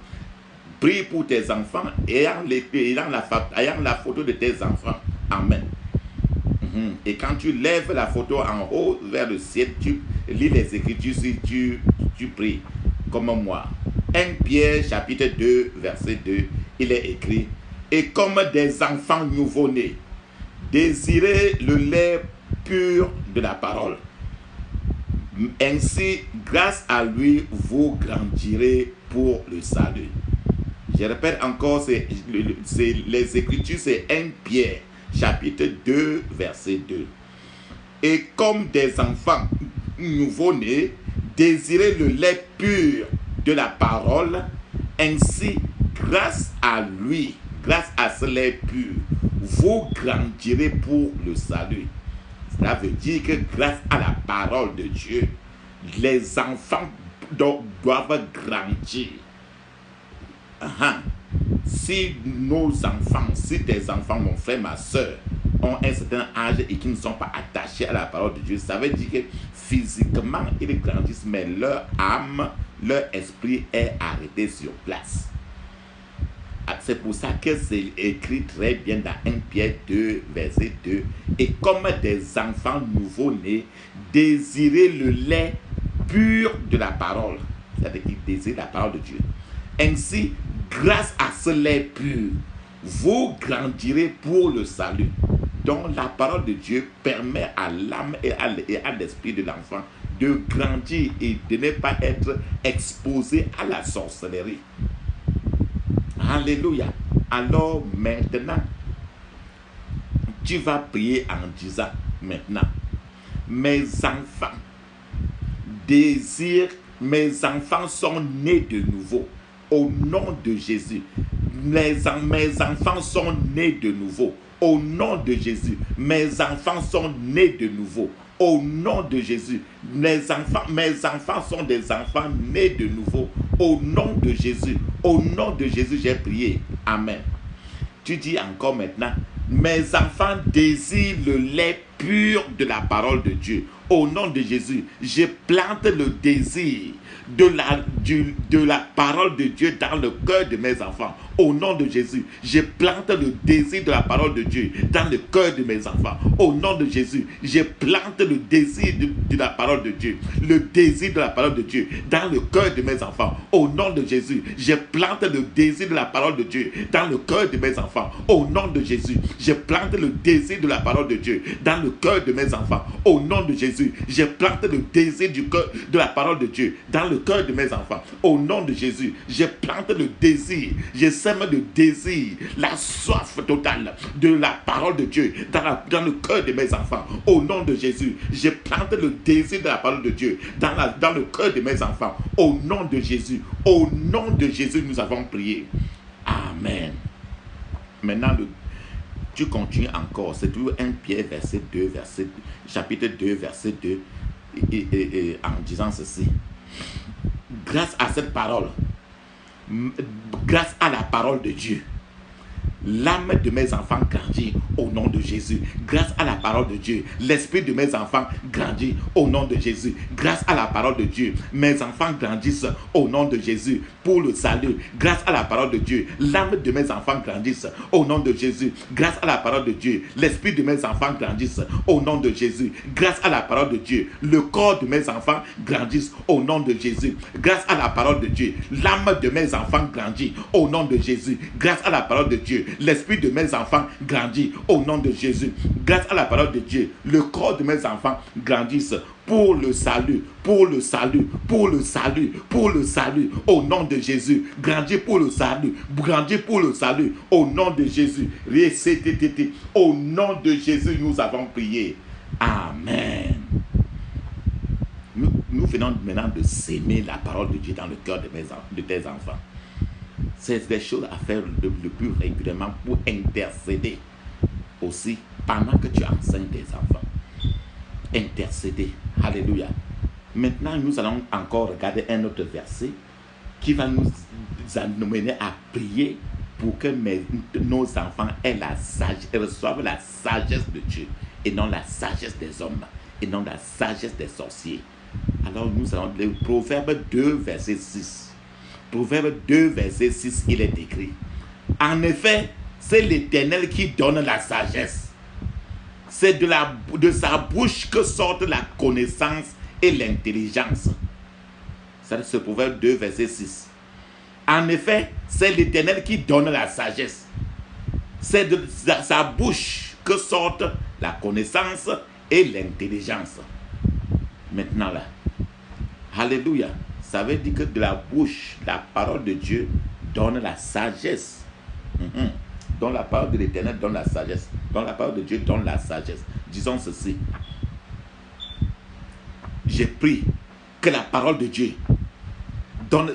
Prie pour tes enfants ayant la photo de tes enfants. Amen. Et quand tu lèves la photo en haut vers le ciel, tu lis les Écritures si tu pries comme moi. 1 Pierre chapitre 2 verset 2, il est écrit: et comme des enfants nouveau-nés, désirez le lait pur de la parole. Ainsi, grâce à lui, vous grandirez pour le salut. Je répète encore, les Écritures, c'est 1 Pierre chapitre 2 verset 2. Et comme des enfants nouveau-nés, désirez le lait pur de la parole. Ainsi, grâce à lui, grâce à ce lait pur, vous grandirez pour le salut. Cela veut dire que grâce à la parole de Dieu, les enfants doivent grandir. Si nos enfants, si tes enfants, mon frère, ma soeur, ont un certain âge et qui ne sont pas attachés à la parole de Dieu, ça veut dire que physiquement, ils grandissent, mais leur âme, leur esprit est arrêté sur place. C'est pour ça que c'est écrit très bien dans 1 Pierre 2, verset 2. Et comme des enfants nouveau-nés, désirez le lait pur de la parole. C'est-à-dire qu'ils désirent la parole de Dieu. Ainsi, grâce à ce lait pur, vous grandirez pour le salut. Donc la parole de Dieu permet à l'âme et à l'esprit de l'enfant de grandir et de ne pas être exposé à la sorcellerie. Alléluia. Alors maintenant, tu vas prier en disant maintenant: mes enfants désirent, mes enfants sont nés de nouveau au nom de Jésus. Mes enfants sont nés de nouveau au nom de Jésus. Mes enfants sont nés de nouveau au nom de Jésus. Mes enfants sont des enfants nés de nouveau au nom de Jésus. Au nom de Jésus, j'ai prié. Amen. Tu dis encore maintenant: mes enfants désirent le lait pur de la parole de Dieu. Au nom de Jésus, je plante le désir de la parole de Dieu dans le cœur de mes enfants. Au nom de Jésus, je plante le désir de la parole de Dieu dans le cœur de mes enfants. Au nom de Jésus, je plante le désir de la parole de Dieu. Le désir de la parole de Dieu dans le cœur de mes enfants. Au nom de Jésus, je plante le désir de la parole de Dieu dans le cœur de mes enfants. Au nom de Jésus, je plante le désir de la parole de Dieu dans le cœur de mes enfants. Au nom de Jésus, je plante le désir de la parole de Dieu dans le cœur de mes enfants. Au nom de Jésus, je plante le désir, je sème le désir, la soif totale de la parole de Dieu dans le cœur de mes enfants. Au nom de Jésus, je plante le désir de la parole de Dieu dans le cœur de mes enfants. Au nom de Jésus, au nom de Jésus, nous avons prié. Amen. Maintenant, tu continues encore. C'est toujours 1 Pierre verset 2, chapitre 2, verset 2, en disant ceci: grâce à cette parole, grâce à la parole de Dieu, l'âme de mes enfants grandit au nom de Jésus. Grâce à la parole de Dieu, l'esprit de mes enfants grandit au nom de Jésus. Grâce à la parole de Dieu, mes enfants grandissent au nom de Jésus pour le salut. Grâce à la parole de Dieu, l'âme de mes enfants grandissent au nom de Jésus. Grâce à la parole de Dieu, l'esprit de mes enfants grandissent au nom de Jésus. Grâce à la parole de Dieu, le corps de mes enfants grandissent au nom de Jésus. Grâce à la parole de Dieu, l'âme de mes enfants grandit au nom de Jésus. Grâce à la parole de Dieu, l'esprit de mes enfants grandit au nom de Jésus. Grâce à la parole de Dieu, le corps de mes enfants grandissent pour le salut, pour le salut, pour le salut, pour le salut, au nom de Jésus. Grandir pour le salut, grandir pour le salut, au nom de Jésus. Au nom de Jésus, nous avons prié. Amen. Nous venons maintenant de s'aimer la parole de Dieu dans le cœur de tes enfants. C'est des choses à faire le plus régulièrement pour intercéder aussi pendant que tu enseignes tes enfants. Intercéder. Alléluia. Maintenant, nous allons encore regarder un autre verset qui va nous amener à prier pour que nos enfants reçoivent la sagesse de Dieu et non la sagesse des hommes et non la sagesse des sorciers. Alors nous allons lire Proverbe 2, verset 6. Proverbe 2, verset 6, il est écrit: en effet, c'est l'Éternel qui donne la sagesse. c'est de sa bouche que sortent la connaissance et l'intelligence. Ça, c'est Proverbe 2, verset 6. En effet, c'est l'Éternel qui donne la sagesse. C'est de sa bouche que sortent la connaissance et l'intelligence. Maintenant là, alléluia, ça veut dire que de la bouche, la parole de Dieu donne la sagesse. Dans la parole de l'Éternel donne la sagesse. Dans la parole de Dieu donne la sagesse. Disons ceci. J'ai pris que la parole de Dieu donne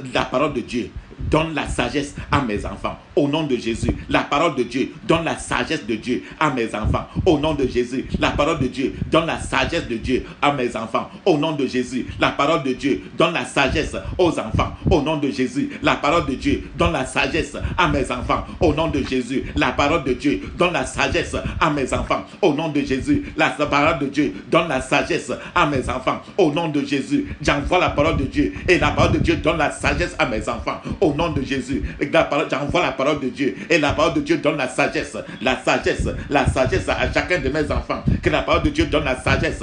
la sagesse à mes enfants. Au nom de Jésus, la parole de Dieu donne la sagesse de Dieu à mes enfants. Au nom de Jésus, la parole de Dieu donne la sagesse de Dieu à mes enfants. Au nom de Jésus, la parole de Dieu donne la sagesse aux enfants. Au nom de Jésus, la parole de Dieu donne la sagesse à mes enfants. Au nom de Jésus, la parole de Dieu donne la sagesse à mes enfants. Au nom de Jésus, la parole de Dieu donne la sagesse à mes enfants. Au nom de Jésus, j'envoie la parole de Dieu et la parole de Dieu donne la sagesse à mes enfants. Au nom de Jésus, j'envoie la parole de Dieu et la parole de Dieu donne la sagesse à chacun de mes enfants. Que la parole de Dieu donne la sagesse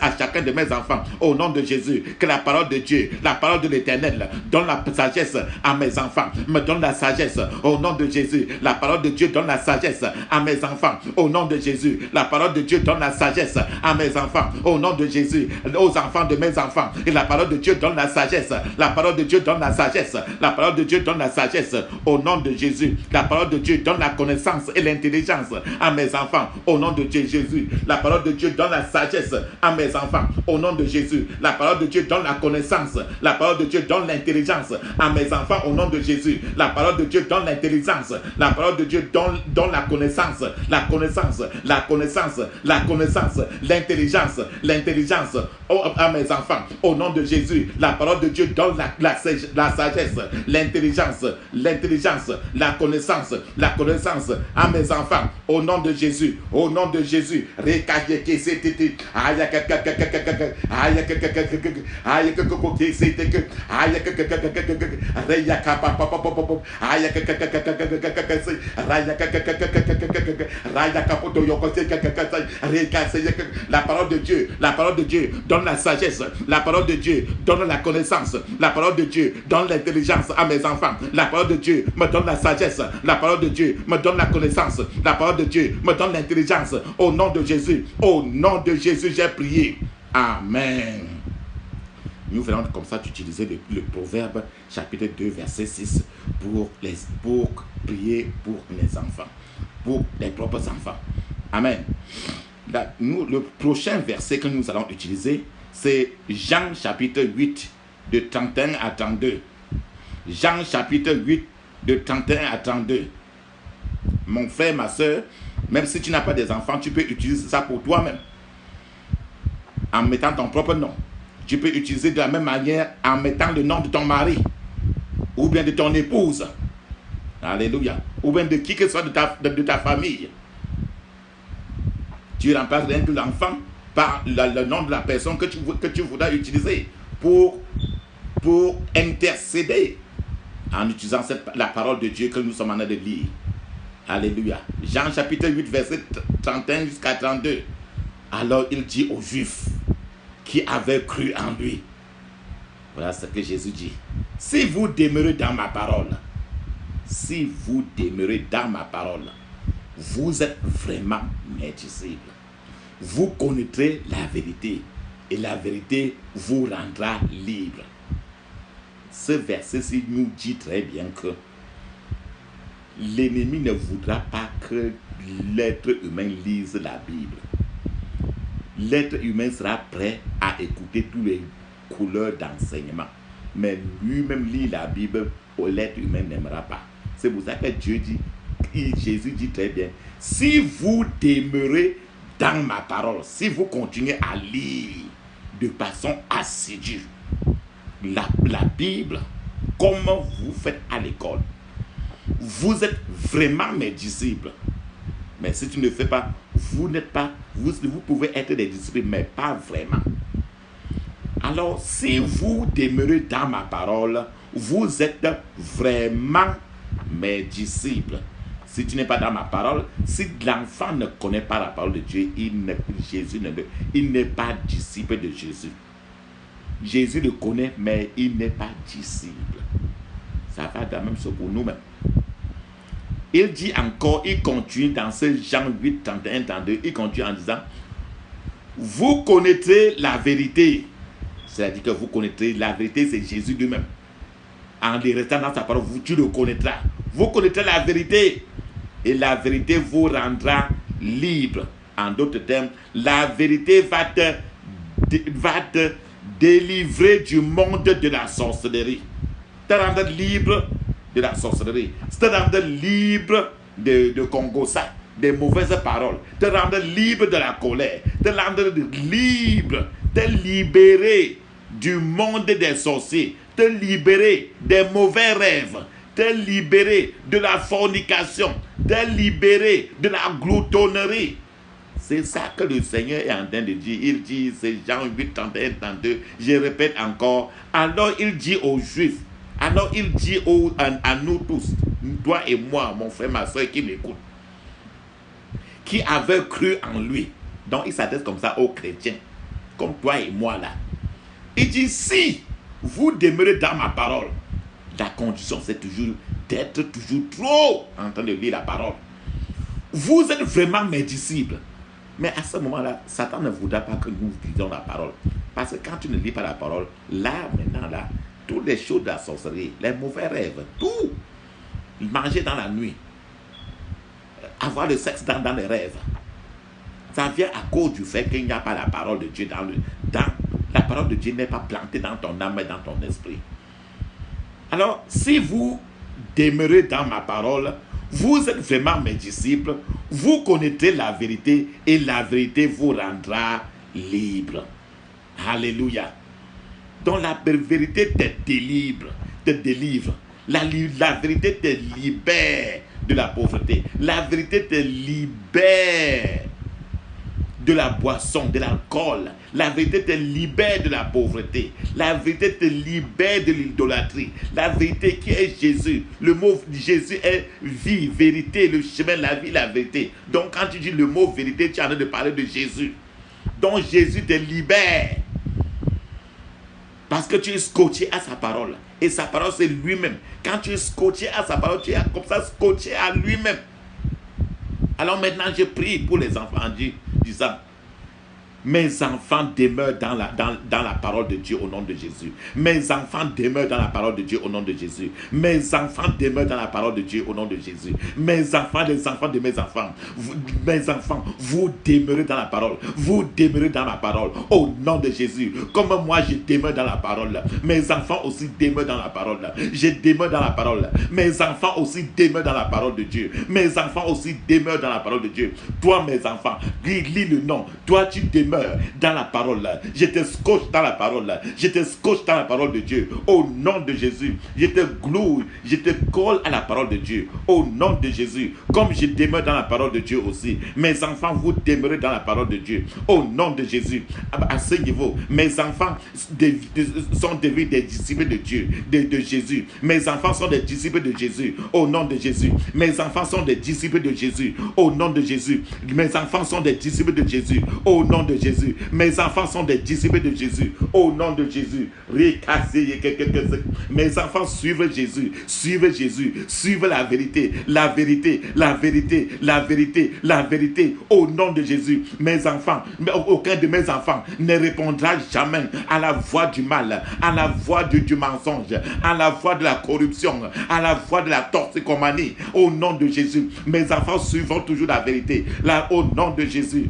à chacun de mes enfants. Au nom de Jésus, que la parole de Dieu, la parole de l'Éternel donne la sagesse à mes enfants, me donne la sagesse. Au nom de Jésus, la parole de Dieu donne la sagesse à mes enfants. Au nom de Jésus, la parole de Dieu donne la sagesse à mes enfants. Au nom de Jésus, aux enfants de mes enfants. Et la parole de Dieu donne la sagesse. La parole de Dieu donne la sagesse. La parole de Dieu donne la sagesse. Au nom de Jésus, la parole de Dieu donne la connaissance et l'intelligence à mes enfants. Au nom de Dieu, Jésus, la parole de Dieu donne la sagesse à mes enfants. Au nom de Jésus, la parole de Dieu donne la connaissance. La parole de Dieu donne l'intelligence à mes enfants. Au nom de Jésus, la parole de Dieu donne l'intelligence. La parole de Dieu donne la connaissance. La connaissance, la connaissance, la connaissance, l'intelligence, l'intelligence à mes enfants. Au nom de Jésus, la parole de Dieu donne la sagesse, l'intelligence, la connaissance à mes enfants. Au nom de Jésus, au nom de Jésus. La parole de Dieu donne la sagesse, la parole de Dieu donne la connaissance, la parole de Dieu donne l'intelligence à mes enfants. La parole de Dieu me donne la sagesse, la parole de Dieu me donne la connaissance, la parole de Dieu me donne l'intelligence. Au nom de Jésus, j'ai prié. Amen. Nous venons comme ça d'utiliser le Proverbe chapitre 2 verset 6 pour prier pour les enfants, pour les propres enfants. Amen. Là, le prochain verset que nous allons utiliser, c'est Jean chapitre 8 de 31 à 32. Jean chapitre 8 de 31 à 32. Mon frère, ma soeur, même si tu n'as pas des enfants, tu peux utiliser ça pour toi-même. En mettant ton propre nom. Tu peux utiliser de la même manière en mettant le nom de ton mari. Ou bien de ton épouse. Alléluia. Ou bien de qui que ce soit de ta famille. Tu remplaces rien que l'enfant par le nom de la personne que tu voudras utiliser pour intercéder en utilisant la parole de Dieu que nous sommes en train de lire. Alléluia. Jean chapitre 8 verset 31 jusqu'à 32. Alors il dit aux Juifs qui avaient cru en lui. Voilà ce que Jésus dit. Si vous demeurez dans ma parole, vous êtes vraiment mes disciples. Vous connaîtrez la vérité et la vérité vous rendra libre. Ce verset-ci nous dit très bien que l'ennemi ne voudra pas que l'être humain lise la Bible. L'être humain sera prêt à écouter toutes les couleurs d'enseignement. Mais lui-même lire la Bible, l'être humain n'aimera pas. C'est pour ça que Jésus dit très bien, si vous demeurez dans ma parole, si vous continuez à lire de façon assidue la Bible, comme vous faites à l'école, vous êtes vraiment mes disciples. Mais si tu ne fais pas, vous pouvez être des disciples, mais pas vraiment. Alors, si vous demeurez dans ma parole, vous êtes vraiment mes disciples. si tu n'es pas dans ma parole, si l'enfant ne connaît pas la parole de Dieu, il n'est pas disciple de Jésus. Jésus le connaît, mais il n'est pas disciple. Ça va de la même chose pour nous-mêmes. Il dit encore, il continue dans ce Jean 8, 31, 32, il continue en disant, vous connaîtrez la vérité. C'est-à-dire que vous connaîtrez la vérité, c'est Jésus lui-même. En les restant dans sa parole, tu le connaîtras. Vous connaîtrez la vérité. Et la vérité vous rendra libre. En d'autres termes, la vérité va te délivrer du monde de la sorcellerie. Te rendre libre de la sorcellerie. Te rendre libre de Congosa, des mauvaises paroles. Te rendre libre de la colère. Te rendre libre. Te libérer du monde des sorciers. Te libérer des mauvais rêves. Te libérer de la fornication. Te libérer de la gloutonnerie. C'est ça que le Seigneur est en train de dire. Il dit, c'est Jean 8, 31, 32. Je répète encore. Alors il dit aux Juifs, alors il dit à nous tous, toi et moi, mon frère, ma soeur qui m'écoute, qui avaient cru en lui. Donc il s'adresse comme ça aux chrétiens, comme toi et moi là. Il dit, si vous demeurez dans ma parole, la condition c'est toujours d'être toujours trop en train de lire la parole. Vous êtes vraiment mes disciples. Mais à ce moment-là, Satan ne voudra pas que nous lisions la parole. Parce que quand tu ne lis pas la parole, là, maintenant, là, toutes les choses de la sorcellerie, les mauvais rêves, tout, manger dans la nuit, avoir le sexe dans les rêves, ça vient à cause du fait qu'il n'y a pas la parole de Dieu la parole de Dieu n'est pas plantée dans ton âme et dans ton esprit. Alors, si vous demeurez dans ma parole, vous êtes vraiment mes disciples, vous connaîtrez la vérité et la vérité vous rendra libre. Alléluia. Donc la vérité te délivre. La vérité te libère de la pauvreté. La vérité te libère de la boisson, de l'alcool. La vérité te libère de la pauvreté. La vérité te libère de l'idolâtrie. La vérité qui est Jésus. Le mot Jésus est vie, vérité, le chemin, la vie, la vérité. Donc quand tu dis le mot vérité, tu es en train de parler de Jésus. Donc Jésus te libère. Parce que tu es scotché à sa parole. Et sa parole c'est lui-même. Quand tu es scotché à sa parole, tu es comme ça scotché à lui-même. Alors maintenant je prie pour les enfants disant, mes enfants demeurent dans la parole de Dieu au nom de Jésus. Mes enfants demeurent dans la parole de Dieu au nom de Jésus. Mes enfants demeurent dans la parole de Dieu au nom de Jésus. Mes enfants, les enfants de mes enfants, mes enfants, vous demeurez dans la parole. Vous demeurez dans la parole au nom de Jésus. Comme moi je demeure dans la parole, mes enfants aussi demeurent dans la parole. Je demeure dans la parole. Mes enfants aussi demeurent dans la parole de Dieu. Mes enfants aussi demeurent dans la parole de Dieu. Toi, mes enfants, lis le nom. Toi, tu demeures dans la parole. Je te scotche dans la parole. Je te scotche dans la parole de Dieu. Au nom de Jésus, je te gloue, je te colle à la parole de Dieu. Au nom de Jésus, comme je demeure dans la parole de Dieu aussi. Mes enfants, vous demeurez dans la parole de Dieu. Au nom de Jésus, à ce niveau, mes enfants sont devenus des disciples de Dieu, de Jésus. Mes enfants sont des disciples de Jésus. Au nom de Jésus. Mes enfants sont des disciples de Jésus. Au nom de Jésus. Mes enfants sont des disciples de Jésus. Au nom de Jésus. Mes enfants sont des disciples de Jésus. Au nom de Jésus. Mes enfants suivent Jésus. Suivent Jésus. Suivent la vérité. La vérité. La vérité. La vérité. La vérité. Au nom de Jésus. Mes enfants, aucun de mes enfants ne répondra jamais à la voix du mal, à la voix du mensonge, à la voix de la corruption, à la voix de la toxicomanie. Au nom de Jésus. Mes enfants suivront toujours la vérité. Là, au nom de Jésus.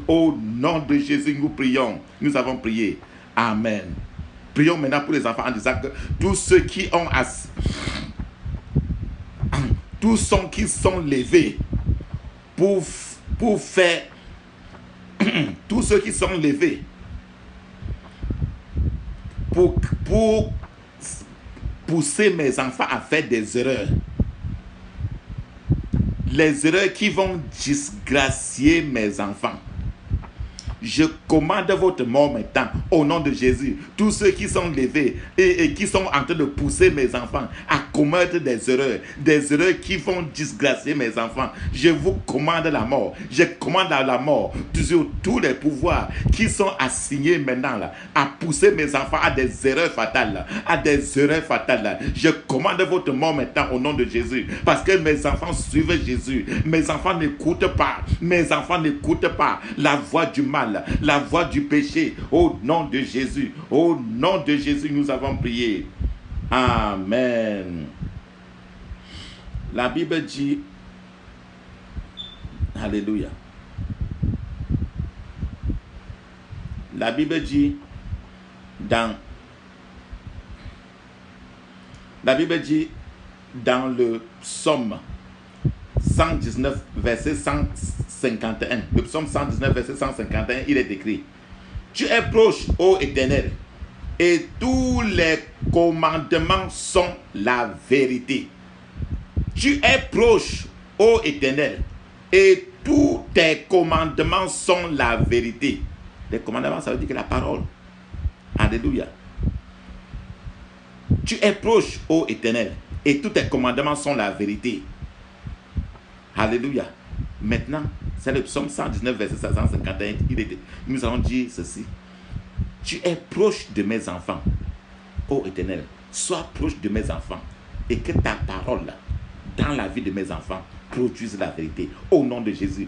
Au nom de Jésus, nous prions. Nous avons prié. Amen. Prions maintenant pour les enfants en disant que tous ceux qui ont qui sont levés pour faire tous ceux qui sont levés pour pousser mes enfants à faire des erreurs, les erreurs qui vont disgracier mes enfants. Je commande votre mort maintenant au nom de Jésus. Tous ceux qui sont levés et qui sont en train de pousser mes enfants à commettre des erreurs qui vont disgracier mes enfants, je vous commande la mort. Je commande à la mort sur tous les pouvoirs qui sont assignés maintenant là, à pousser mes enfants à des erreurs fatales. Je commande votre mort maintenant au nom de Jésus. Parce que mes enfants suivent Jésus. Mes enfants n'écoutent pas la voix du mal, la voix du péché. Au nom de Jésus, nous avons prié. Amen. La Bible dit, alléluia. La Bible dit dans le psaume 119, verset 151. Le psaume 119, verset 151, il est écrit: Tu es proche, ô Éternel, et tous les commandements sont la vérité. Tu es proche, ô Éternel, et tous tes commandements sont la vérité. Les commandements, ça veut dire que la parole. Alléluia. Tu es proche, ô Éternel, et tous tes commandements sont la vérité. Alléluia. Maintenant, c'est le psaume 119, verset 151. Nous allons dire ceci: Tu es proche de mes enfants, ô Éternel. Sois proche de mes enfants, et que ta parole dans la vie de mes enfants produise la vérité. Au nom de Jésus.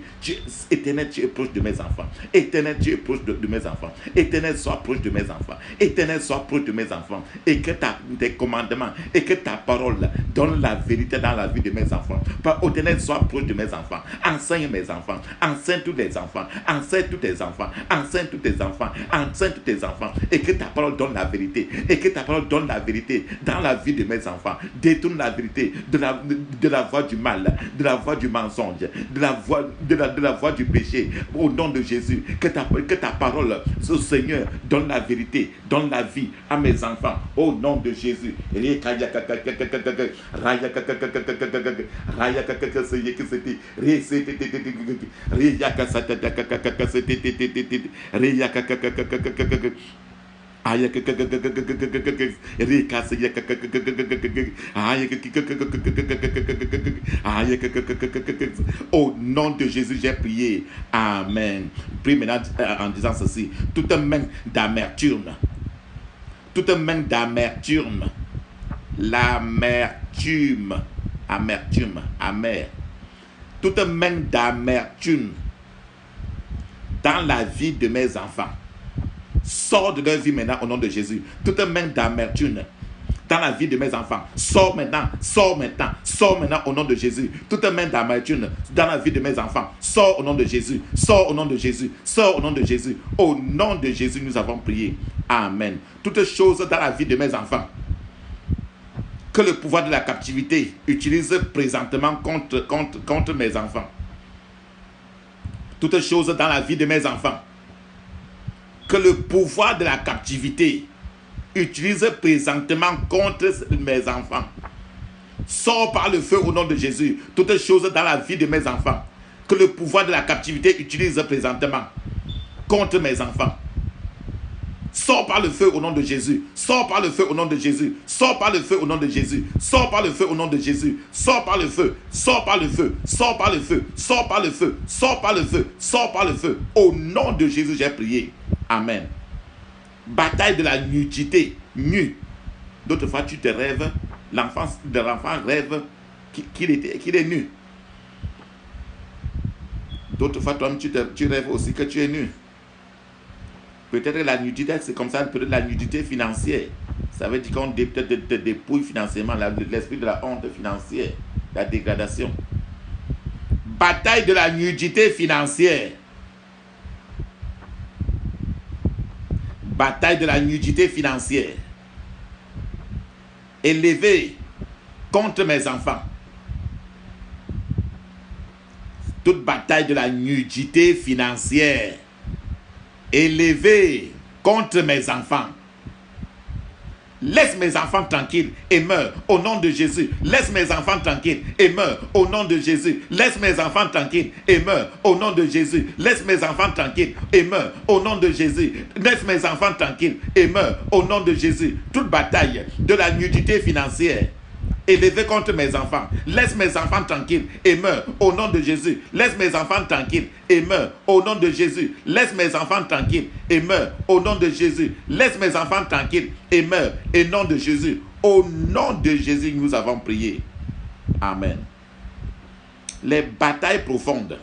Éternel, tu es proche de mes enfants. Éternel, tu es proche de mes enfants. Éternel, sois proche de mes enfants. Éternel, sois proche de mes enfants. Et que tes commandements et que ta parole donne la vérité dans la vie de mes enfants. Éternel, sois proche de mes enfants. Enseigne mes enfants. Enseigne tous les enfants. Enseigne tous tes enfants. Enseigne tous tes enfants. Enseigne tous tes enfants. Et que ta parole donne la vérité. Et que ta parole donne la vérité dans la vie de mes enfants. Détourne la vérité de la voie du mal, de la voie du mensonge, de la voie du péché. Au nom de Jésus, que ta parole, ce Seigneur, donne la vérité, donne la vie à mes enfants. Au nom de Jésus. Au nom de Jésus, j'ai prié. Amen. Prie maintenant en disant ceci: toute main d'amertume, l'amertume, amer, toute main d'amertume dans la vie de mes enfants, sors de leur vie maintenant au nom de Jésus. Toute main d'amertume dans la vie de mes enfants, sors maintenant au nom de Jésus. Toute main d'amertume dans la vie de mes enfants, sors au nom de Jésus. Au nom de Jésus, nous avons prié. Amen. Toute chose dans la vie de mes enfants que le pouvoir de la captivité utilise présentement contre mes enfants. Toute chose dans la vie de mes enfants que le pouvoir de la captivité utilise présentement contre mes enfants, sors par le feu au nom de Jésus. Toutes choses dans la vie de mes enfants que le pouvoir de la captivité utilise présentement contre mes enfants, sors par le feu au nom de Jésus. Sors par le feu au nom de Jésus. Sors par le feu au nom de Jésus. Sors par le feu au nom de Jésus. Sors par le feu. Sors par le feu. Sors par le feu. Sors par le feu. Sors par le feu. Sors par le feu. Au nom de Jésus, j'ai prié. Amen. Bataille de la nudité. Nu. D'autres fois, tu te rêves. L'enfant rêve qu'il est nu. D'autres fois, toi-même, tu rêves aussi que tu es nu. Peut-être la nudité, c'est comme ça, peut-être la nudité financière. Ça veut dire qu'on te dépouille financièrement, l'esprit de la honte financière, la dégradation. Bataille de la nudité financière. Bataille de la nudité financière. Élevée contre mes enfants. Toute bataille de la nudité financière élevée contre mes enfants. Laisse mes enfants tranquilles et meurs au nom de Jésus. Laisse mes enfants tranquilles et meurs au nom de Jésus. Laisse mes enfants tranquilles et meurs au nom de Jésus. Laisse mes enfants tranquilles et meurs au nom de Jésus. Laisse mes enfants tranquilles et meurs au nom de Jésus. Toute bataille de la nudité financière élevé contre mes enfants. Laisse mes enfants tranquilles et meurs au nom de Jésus. Laisse mes enfants tranquilles et meurs au nom de Jésus. Laisse mes enfants tranquilles et meurs au nom de Jésus. Laisse mes enfants tranquilles et meurs au nom de Jésus. Au nom de Jésus, nous avons prié. Amen. Les batailles profondes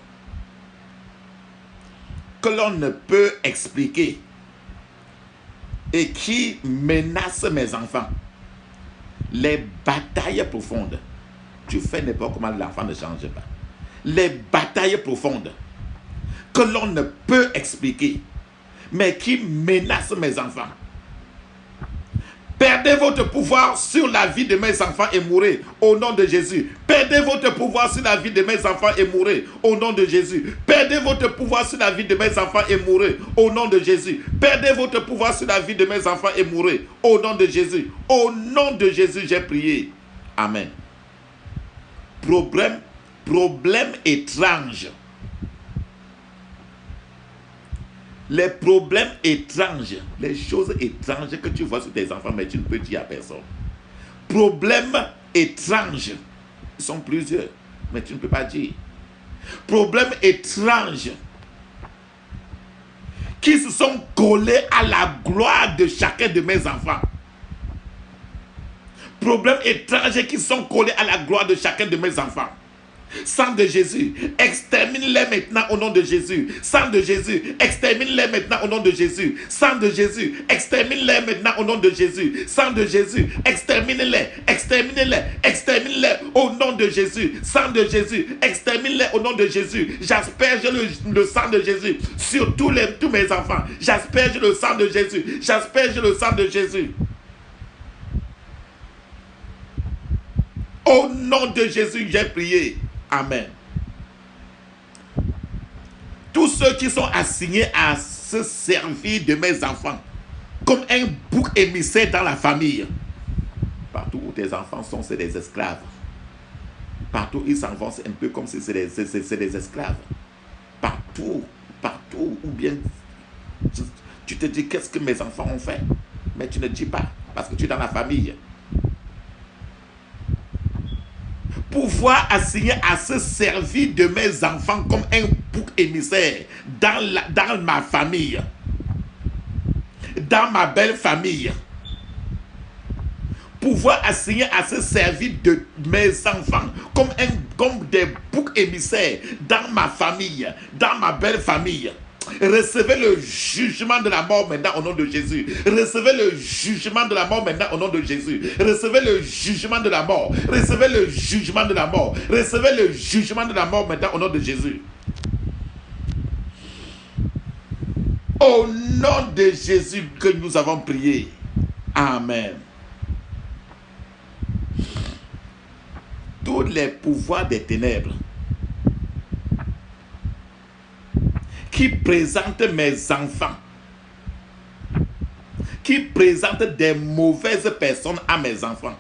que l'on ne peut expliquer et qui menacent mes enfants. Les batailles profondes. Tu fais n'importe comment, l'enfant ne change pas. Les batailles profondes que l'on ne peut expliquer, mais qui menacent mes enfants. Perdez votre pouvoir sur la vie de mes enfants et mourrez au nom de Jésus. Perdez votre pouvoir sur la vie de mes enfants et mourrez au nom de Jésus. Perdez votre pouvoir sur la vie de mes enfants et mourrez au nom de Jésus. Perdez votre pouvoir sur la vie de mes enfants et mourrez au nom de Jésus. Au nom de Jésus, j'ai prié. Amen. Problème étrange. Les problèmes étranges, les choses étranges que tu vois sur tes enfants, mais tu ne peux dire à personne. Problèmes étranges, ils sont plusieurs, mais tu ne peux pas dire. Problèmes étranges qui se sont collés à la gloire de chacun de mes enfants. Problèmes étranges qui sont collés à la gloire de chacun de mes enfants. Sang de Jésus, extermine-les maintenant au nom de Jésus. Sang de Jésus, extermine-les maintenant au nom de Jésus. Sang de Jésus, extermine-les maintenant au nom de Jésus. Sang de Jésus, extermine-les, extermine-les, extermine-les au nom de Jésus. Sang de Jésus, extermine-les au nom de Jésus. J'asperge le sang de Jésus sur tous mes enfants. J'asperge le sang de Jésus. J'asperge le sang de Jésus. Au nom de Jésus, j'ai prié. Amen. Tous ceux qui sont assignés à se servir de mes enfants comme un bouc émissaire dans la famille. Partout où tes enfants sont, c'est des esclaves. Partout où ils s'en vont, c'est un peu comme si c'est des esclaves. Partout, ou bien tu te dis qu'est-ce que mes enfants ont fait, mais tu ne dis pas parce que tu es dans la famille. Pouvoir assigner à se servir de mes enfants comme un bouc émissaire dans ma famille, dans ma belle famille. Pouvoir assigner à se servir de mes enfants comme des boucs émissaires dans ma famille, dans ma belle famille. Recevez le jugement de la mort maintenant au nom de Jésus. Recevez le jugement de la mort maintenant au nom de Jésus. Recevez le jugement de la mort. Recevez le jugement de la mort. Recevez le jugement de la mort maintenant au nom de Jésus. Au nom de Jésus que nous avons prié. Amen. Tous les pouvoirs des ténèbres qui présentent mes enfants, qui présentent des mauvaises personnes à mes enfants,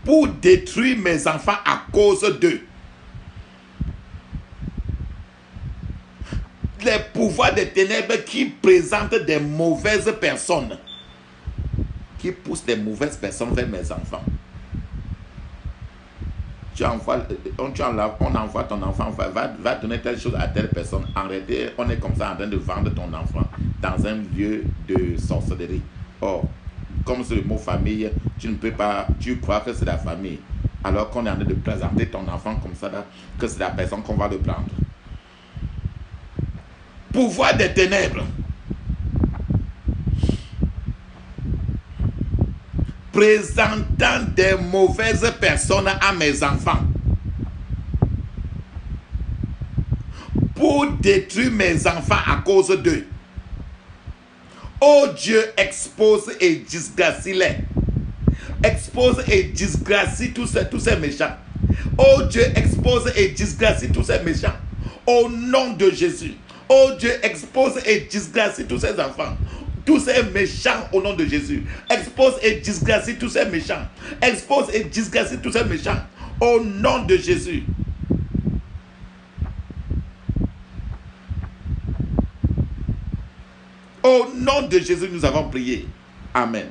pour détruire mes enfants à cause d'eux. Les pouvoirs des ténèbres qui présentent des mauvaises personnes, qui poussent des mauvaises personnes vers mes enfants. On envoie ton enfant, va donner telle chose à telle personne. En réalité, on est comme ça en train de vendre ton enfant dans un lieu de sorcellerie. Or, comme c'est le mot famille, tu ne peux pas, tu crois que c'est la famille. Alors qu'on est en train de présenter ton enfant comme ça, là, que c'est la personne qu'on va le prendre. Pouvoir des ténèbres. Présentant des mauvaises personnes à mes enfants pour détruire mes enfants à cause d'eux. Oh Dieu, expose et disgracie-les. Expose et disgracie tous ces méchants. Oh Dieu, expose et disgracie tous ces méchants. Au nom de Jésus. Oh Dieu, expose et disgracie tous ces enfants. tous ces méchants au nom de Jésus. Expose et disgracie tous ces méchants. Expose et disgracie tous ces méchants au nom de Jésus. Au nom de Jésus, nous avons prié. Amen.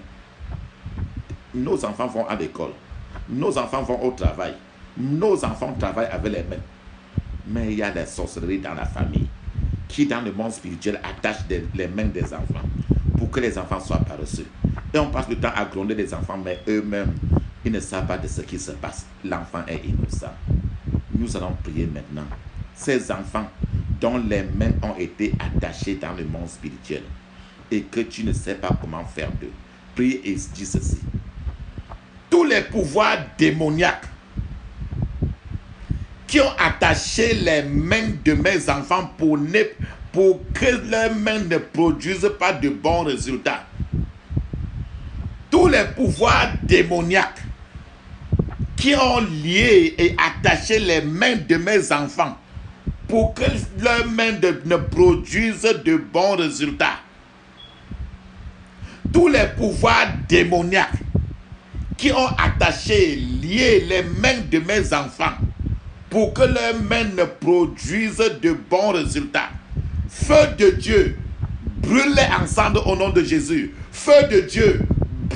Nos enfants vont à l'école. Nos enfants vont au travail. Nos enfants travaillent avec les mains. Mais il y a des sorcelleries dans la famille qui, dans le monde spirituel, attachent les mains des enfants pour que les enfants soient paresseux. Et on passe le temps à gronder les enfants, mais eux-mêmes, ils ne savent pas de ce qui se passe. L'enfant est innocent. Nous allons prier maintenant. Ces enfants dont les mains ont été attachées dans le monde spirituel et que tu ne sais pas comment faire d'eux. Prie et dis ceci. Tous les pouvoirs démoniaques qui ont attaché les mains de mes enfants pour que leurs mains ne produisent pas de bons résultats. Tous les pouvoirs démoniaques qui ont lié et attaché les mains de mes enfants pour que leurs mains ne produisent de bons résultats. Tous les pouvoirs démoniaques qui ont attaché, lié les mains de mes enfants pour que leurs mains ne produisent de bons résultats. Feu de Dieu, brûle-les ensemble au nom de Jésus. Feu de Dieu,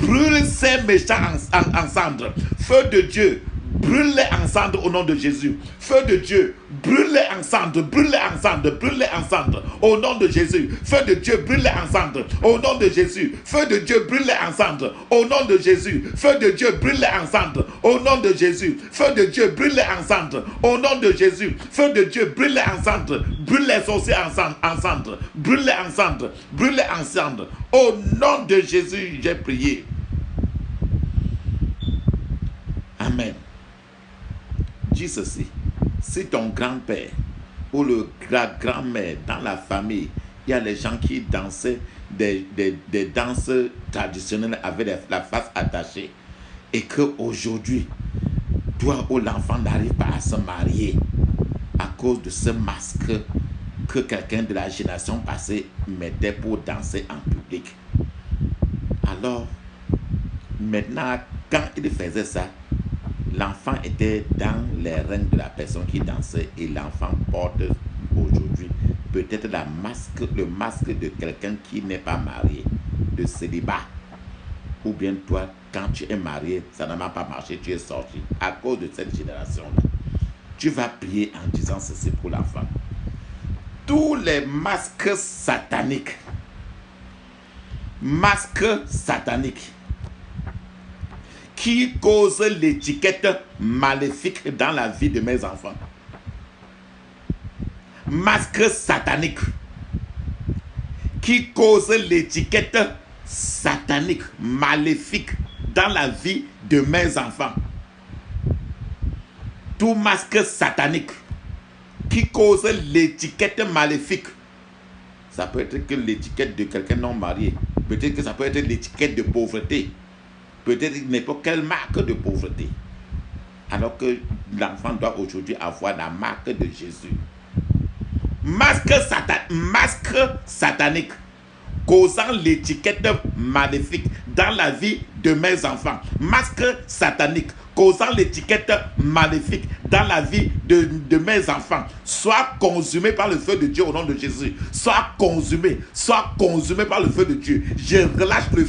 brûle ces méchants en cendres. Feu de Dieu, brûle-les ensemble au nom de Jésus. Feu de Dieu, brûle-les ensemble, brûle-les ensemble, brûle-les ensemble au nom de Jésus. Feu de Dieu, brûle-les ensemble au nom de Jésus. Feu de Dieu, brûle-les ensemble au nom de Jésus. Feu de Dieu, brûle-les ensemble au nom de Jésus. Feu de Dieu, brûle-les ensemble au nom de Jésus. Feu de Dieu, brûle-les ensemble, brûle les sorciers ensemble, brûle-les ensemble, brûle-les ensemble. Au nom de Jésus, j'ai prié. Amen. Dis ceci, si ton grand-père ou le grand-mère dans la famille, il y a les gens qui dansaient des danses traditionnelles avec la face attachée et qu'aujourd'hui, toi ou l'enfant n'arrive pas à se marier à cause de ce masque que quelqu'un de la génération passée mettait pour danser en public. Alors, maintenant, quand il faisait ça, l'enfant était dans les règnes de la personne qui dansait et l'enfant porte aujourd'hui peut-être le masque de quelqu'un qui n'est pas marié, de célibat. Ou bien toi, quand tu es marié, ça n'a pas marché, tu es sorti à cause de cette génération-là. Tu vas prier en disant ceci pour l'enfant. Tous les masques sataniques, qui cause l'étiquette maléfique dans la vie de mes enfants. Masque satanique qui cause l'étiquette satanique, maléfique dans la vie de mes enfants. Tout masque satanique qui cause l'étiquette maléfique. Ça peut être que l'étiquette de quelqu'un non marié. Peut-être que ça peut être l'étiquette de pauvreté. Peut-être n'importe quelle marque de pauvreté. Alors que l'enfant doit aujourd'hui avoir la marque de Jésus. Masque satanique causant l'étiquette maléfique dans la vie de mes enfants. Masque satanique causant l'étiquette maléfique dans la vie de mes enfants. Soit consumé par le feu de Dieu au nom de Jésus. Soit consumé par le feu de Dieu. Je relâche le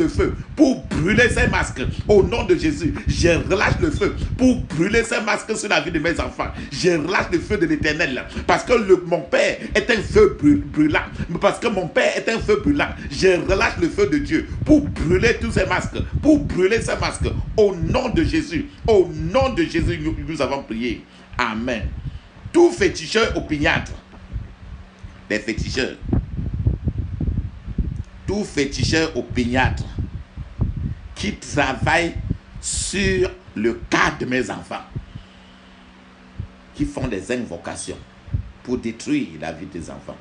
feu pour brûler ces masques au nom de Jésus. Je relâche le feu pour brûler ces masques sur la vie de mes enfants. Je relâche le feu de l'Éternel parce que mon Père est un feu brûlant. Parce que mon Père est un feu brûlant. Je relâche le feu de Dieu pour brûler tous ces masques. Pour brûler ces masques au nom de Jésus. Au nom de Jésus, nous avons prié. Amen. Tout féticheur opiniâtre, des féticheurs, tout féticheur opiniâtre qui travaille sur le cas de mes enfants, qui font des invocations pour détruire la vie des enfants.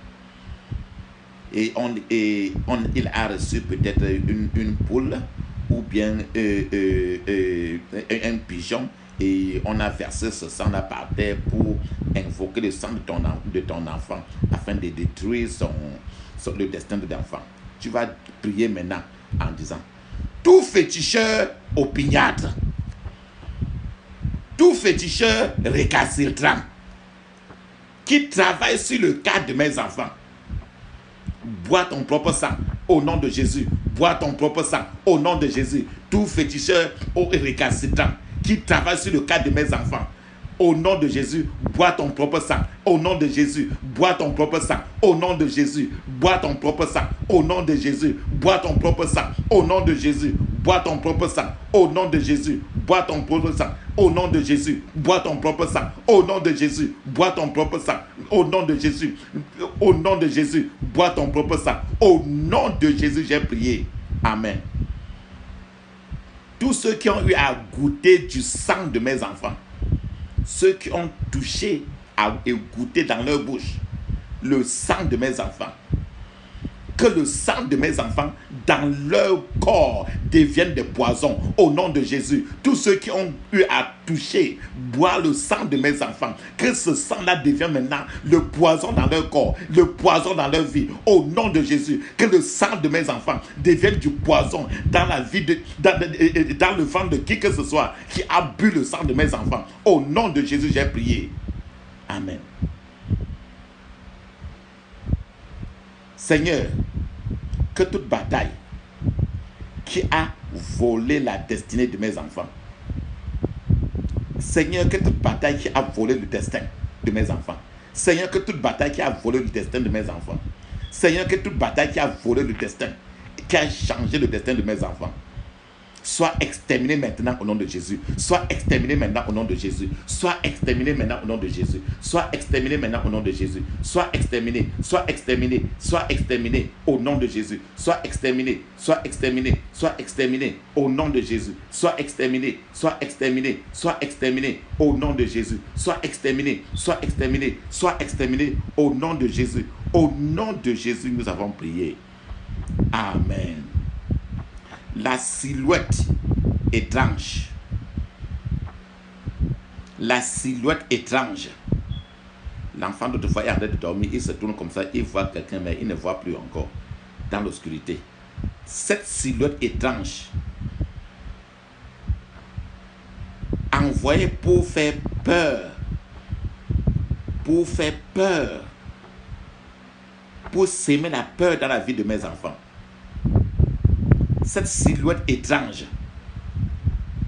Et il a reçu peut-être une poule ou bien un pigeon et on a versé ce sang-là par terre pour invoquer le sang de ton enfant afin de détruire le destin de l'enfant. Tu vas prier maintenant en disant, tout féticheur opiniâtre, tout féticheur récalcitrant, qui travaille sur le cas de mes enfants, bois ton propre sang au nom de Jésus. Bois ton propre sang au nom de Jésus. Tout féticheur récalcitrant qui travaille sur le cas de mes enfants, au nom de Jésus, bois ton propre sang. Au nom de Jésus, bois ton propre sang. Au nom de Jésus, bois ton propre sang. Au nom de Jésus, bois ton propre sang. Au nom de Jésus, bois ton propre sang. Au nom de Jésus, bois ton propre sang. Au nom de Jésus, bois ton propre sang. Au nom de Jésus, bois ton propre sang. Au nom de Jésus, au nom de Jésus, bois ton propre sang. Au nom de Jésus, j'ai prié. Amen. Tous ceux qui ont eu à goûter du sang de mes enfants, ceux qui ont touché et goûté dans leur bouche le sang de mes enfants, que le sang de mes enfants dans leur corps devienne des poisons au nom de Jésus. Tous ceux qui ont eu à toucher, boire le sang de mes enfants, que ce sang-là devienne maintenant le poison dans leur corps, le poison dans leur vie au nom de Jésus. Que le sang de mes enfants devienne du poison dans la vie dans le ventre de qui que ce soit qui a bu le sang de mes enfants. Au nom de Jésus, j'ai prié. Amen. Seigneur, que toute bataille qui a volé la destinée de mes enfants, Seigneur, que toute bataille qui a volé le destin de mes enfants, Seigneur, que toute bataille qui a volé le destin de mes enfants, Seigneur, que toute bataille qui a volé le destin, qui a changé le destin de mes enfants, soit exterminé maintenant au nom de Jésus. Soit exterminé maintenant au nom de Jésus. Soit exterminé maintenant au nom de Jésus. Soit exterminé maintenant au nom de Jésus. Soit exterminé. Soit exterminé. Soit exterminé au nom de Jésus. Soit exterminé. Soit exterminé. Soit exterminé au nom de Jésus. Soit exterminé. Soit exterminé. Soit exterminé au nom de Jésus. Soit exterminé. Soit exterminé. Soit exterminé au nom de Jésus. Au nom de Jésus, nous avons prié. Amen. La silhouette étrange. La silhouette étrange. L'enfant d'autrefois est en train de dormir, il se tourne comme ça, il voit quelqu'un, mais il ne voit plus encore dans l'obscurité. Cette silhouette étrange, envoyée pour faire peur, pour s'aimer la peur dans la vie de mes enfants. Cette silhouette étrange,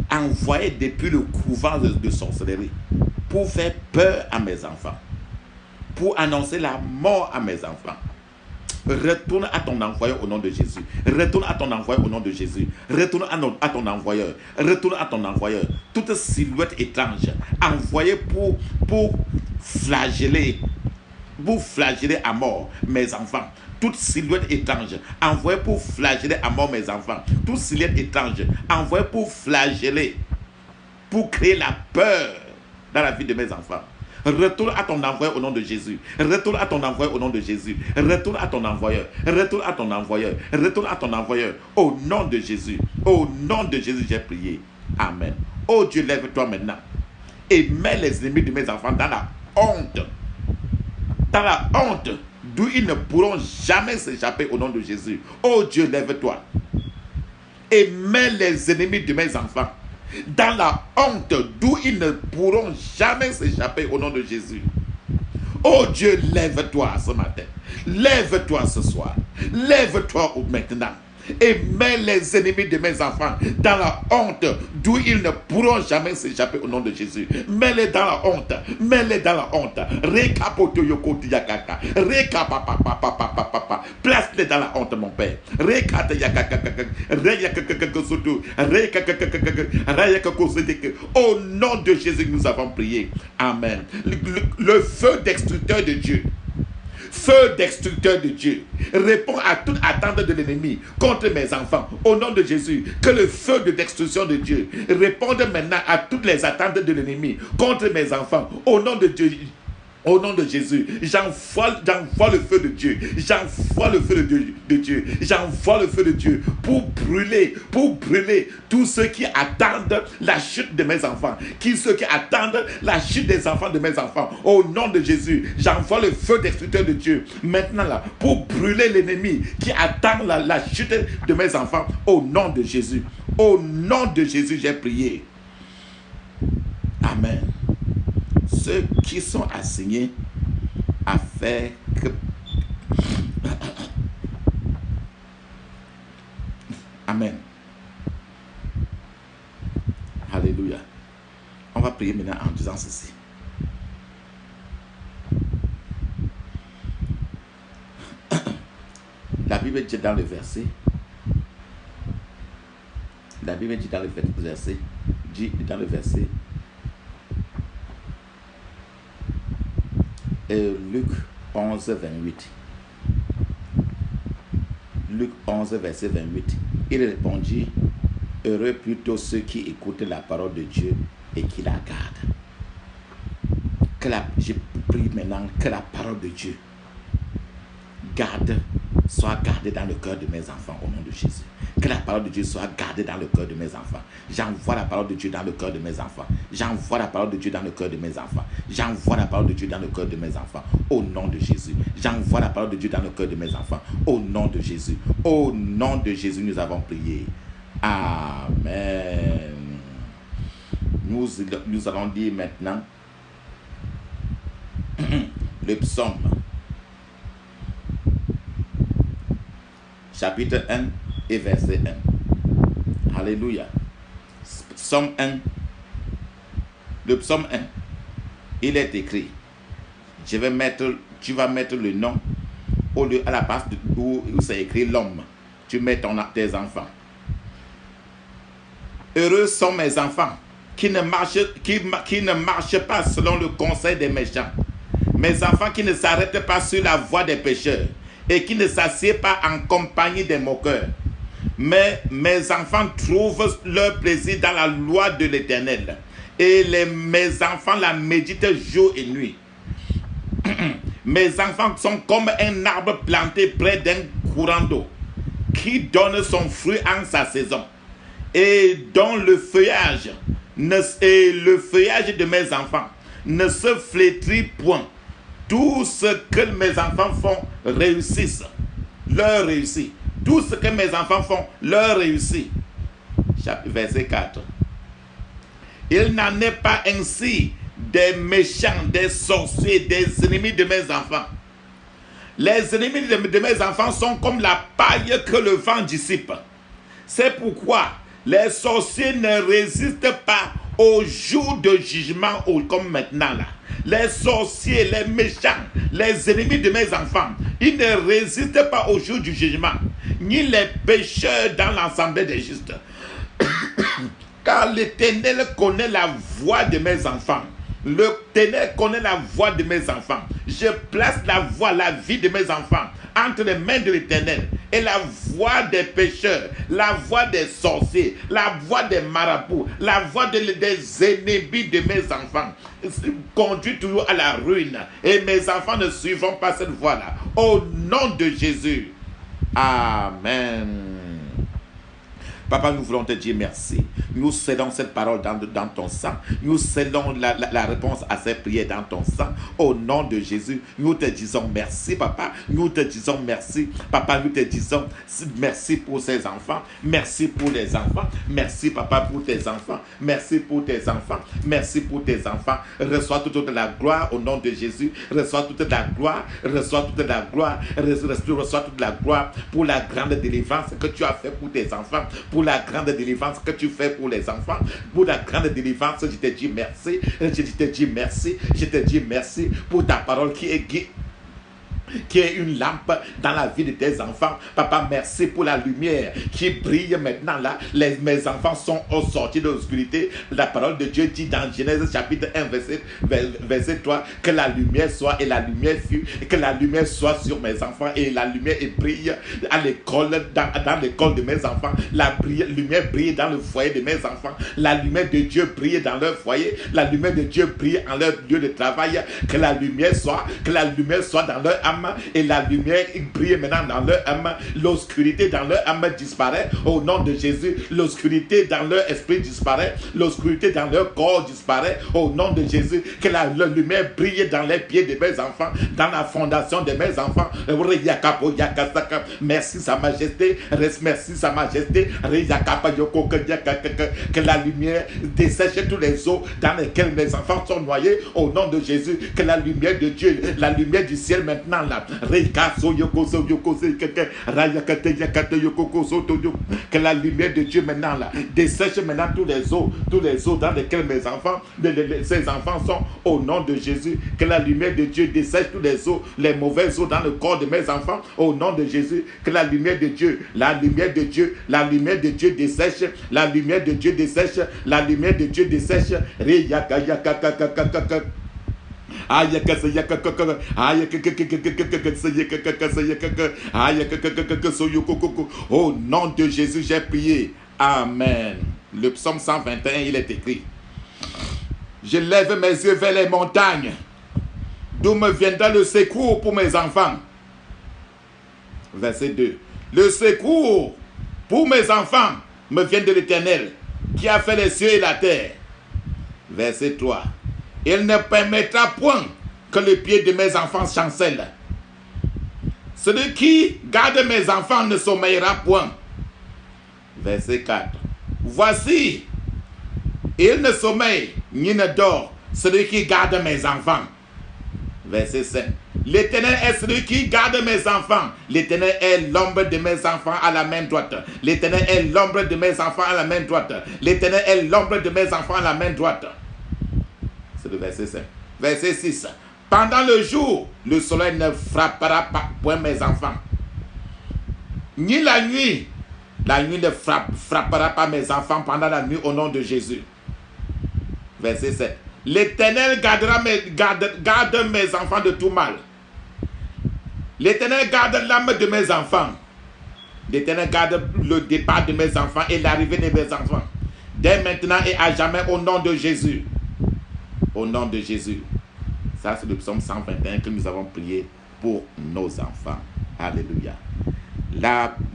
envoyée depuis le couvent de sorcellerie, pour faire peur à mes enfants, pour annoncer la mort à mes enfants. Retourne à ton envoyeur au nom de Jésus. Retourne à ton envoyeur au nom de Jésus. Retourne à ton envoyeur. Retourne à ton envoyeur. Toute silhouette étrange, envoyée pour flageller à mort mes enfants. Toute silhouette étrange, envoyée pour flageller à mort mes enfants. Toute silhouette étrange, envoyée pour flageller, pour créer la peur dans la vie de mes enfants. Retourne à ton envoyeur au nom de Jésus. Retourne à ton envoyeur au nom de Jésus. Retourne à ton envoyeur. Retourne à ton envoyeur. Retourne à ton envoyeur au nom de Jésus. Au nom de Jésus, j'ai prié. Amen. Oh Dieu, lève-toi maintenant et mets les ennemis de mes enfants dans la honte. Dans la honte d'où ils ne pourront jamais s'échapper au nom de Jésus. Oh Dieu, lève-toi et mets les ennemis de mes enfants dans la honte d'où ils ne pourront jamais s'échapper au nom de Jésus. Oh Dieu, lève-toi ce matin. Lève-toi ce soir. Lève-toi maintenant. Et mets les ennemis de mes enfants dans la honte d'où ils ne pourront jamais s'échapper au nom de Jésus. Mets-les dans la honte. Mets-les dans la honte. Place-les dans la honte, mon Père. Au nom de Jésus, nous avons prié. Amen. Le feu destructeur de Dieu. Feu destructeur de Dieu, répond à toute attente de l'ennemi contre mes enfants. Au nom de Jésus, que le feu de destruction de Dieu réponde maintenant à toutes les attentes de l'ennemi contre mes enfants. Au nom de Dieu. Au nom de Jésus, j'envoie le feu de Dieu. J'envoie le feu de Dieu. J'envoie le feu de Dieu pour brûler tous ceux qui attendent la chute de mes enfants. Ceux qui attendent la chute des enfants de mes enfants. Au nom de Jésus, j'envoie le feu destructeur de Dieu. Maintenant là, pour brûler l'ennemi qui attend la chute de mes enfants. Au nom de Jésus. Au nom de Jésus, j'ai prié. Amen. Ceux qui sont assignés à faire que... Amen. Alléluia. On va prier maintenant en disant ceci. La Bible dit dans le verset. La Bible dit dans le verset. Luc 11, 28. Luc 11, verset 28. Il répondit, heureux plutôt ceux qui écoutent la parole de Dieu et qui la gardent. Je prie maintenant que la parole de Dieu soit gardée dans le cœur de mes enfants au nom de Jésus. Que la parole de Dieu soit gardée dans le cœur de mes enfants. J'envoie la parole de Dieu dans le cœur de mes enfants. J'envoie la parole de Dieu dans le cœur de mes enfants. J'envoie la parole de Dieu dans le cœur de mes enfants. Au nom de Jésus. J'envoie la parole de Dieu dans le cœur de mes enfants. Au nom de Jésus. Au nom de Jésus, nous avons prié. Amen. Nous allons dire maintenant le psaume. Chapitre 1 et verset 1. Alléluia. Psaume 1. Le psaume 1. Il est écrit. Tu vas mettre le nom au lieu à la place où c'est écrit l'homme. Tu mets tes enfants. Heureux sont mes enfants qui ne marchent pas selon le conseil des méchants. Mes enfants qui ne s'arrêtent pas sur la voie des pécheurs et qui ne s'assiedent pas en compagnie des moqueurs. Mais mes enfants trouvent leur plaisir dans la loi de l'Éternel. Et mes enfants la méditent jour et nuit. Mes enfants sont comme un arbre planté près d'un courant d'eau, qui donne son fruit en sa saison, et dont le feuillage de mes enfants ne se flétrit point. Tout ce que mes enfants font leur réussit. Tout ce que mes enfants font leur réussit. Verset 4. Il n'en est pas ainsi des méchants, des sorciers, des ennemis de mes enfants. Les ennemis de mes enfants sont comme la paille que le vent dissipe. C'est pourquoi les sorciers ne résistent pas au jour de jugement comme maintenant là. Les sorciers, les méchants, les ennemis de mes enfants, ils ne résistent pas au jour du jugement, ni les pécheurs dans l'assemblée des justes. Car l'Éternel connaît la voix de mes enfants. L'Éternel connaît la voix de mes enfants. Je place la vie de mes enfants entre les mains de l'Éternel. Et la voix des pécheurs, la voix des sorciers, la voix des marabouts, la voix des ennemis de mes enfants conduit toujours à la ruine. Et mes enfants ne suivront pas cette voie-là. Au nom de Jésus. Amen. Papa, nous voulons te dire merci. Nous scellons cette parole dans ton sang. Nous scellons la réponse à ces prières dans ton sang. Au nom de Jésus, nous te disons merci, Papa. Nous te disons merci. Papa, nous te disons merci pour ces enfants. Merci pour les enfants. Merci, Papa, pour tes enfants. Merci pour tes enfants. Merci pour tes enfants. Reçois toute la gloire au nom de Jésus. Reçois toute la gloire. Reçois toute la gloire. Reçois toute la gloire pour la grande délivrance que tu as fait pour tes enfants. Pour la grande délivrance que tu fais pour les enfants, pour la grande délivrance, je te dis merci, je te dis merci, je te dis merci pour ta parole qui est guide. qui est une lampe dans la vie de tes enfants. Papa, merci pour la lumière qui brille maintenant là. Mes enfants sont sortis de l'obscurité. La parole de Dieu dit dans Genèse chapitre 1 verset 3 que la lumière soit, et la lumière fut, et que la lumière soit sur mes enfants, et la lumière brille à l'école, dans l'école de mes enfants. La lumière brille dans le foyer de mes enfants. La lumière de Dieu brille dans leur foyer. La lumière de Dieu brille en leur lieu de travail. Que la lumière soit dans leur âme, et la lumière brille maintenant dans leur âme. L'obscurité dans leur âme disparaît au nom de Jésus. L'obscurité dans leur esprit disparaît. L'obscurité dans leur corps disparaît au nom de Jésus. Que la lumière brille dans les pieds de mes enfants, dans la fondation de mes enfants. Merci Sa Majesté. Merci Sa Majesté. Que la lumière dessèche tous les eaux dans lesquels mes enfants sont noyés au nom de Jésus. Que la lumière de Dieu, la lumière du ciel maintenant là, que la lumière de Dieu maintenant là dessèche maintenant tous les eaux dans lesquels mes enfants, ces enfants sont au nom de Jésus. Que la lumière de Dieu dessèche tous les eaux, les mauvaises eaux dans le corps de mes enfants au nom de Jésus. Que la lumière de Dieu, la lumière de Dieu dessèche, la lumière de Dieu dessèche, la lumière de Dieu dessèche. Au nom de Jésus, j'ai prié. Amen. Le psaume 121, il est écrit: je lève mes yeux vers les montagnes, d'où me viendra le secours pour mes enfants. Verset 2. Le secours pour mes enfants me vient de l'Éternel, qui a fait les cieux et la terre. Verset 3. Il ne permettra point que le pied de mes enfants chancelle. Celui qui garde mes enfants ne sommeillera point. Verset 4. Voici, il ne sommeille ni ne dort, celui qui garde mes enfants. Verset 5. L'Éternel est celui qui garde mes enfants. L'Éternel est l'ombre de mes enfants à la main droite. L'Éternel est l'ombre de mes enfants à la main droite. L'Éternel est l'ombre de mes enfants à la main droite. C'est le verset 5. Verset 6. Pendant le jour, le soleil ne frappera point mes enfants. Ni la nuit ne frappera pas mes enfants pendant la nuit au nom de Jésus. Verset 7. L'Éternel garde mes enfants de tout mal. L'Éternel garde l'âme de mes enfants. L'Éternel garde le départ de mes enfants et l'arrivée de mes enfants. Dès maintenant et à jamais au nom de Jésus. Au nom de Jésus. Ça, c'est le psaume 121 que nous avons prié pour nos enfants. Alléluia.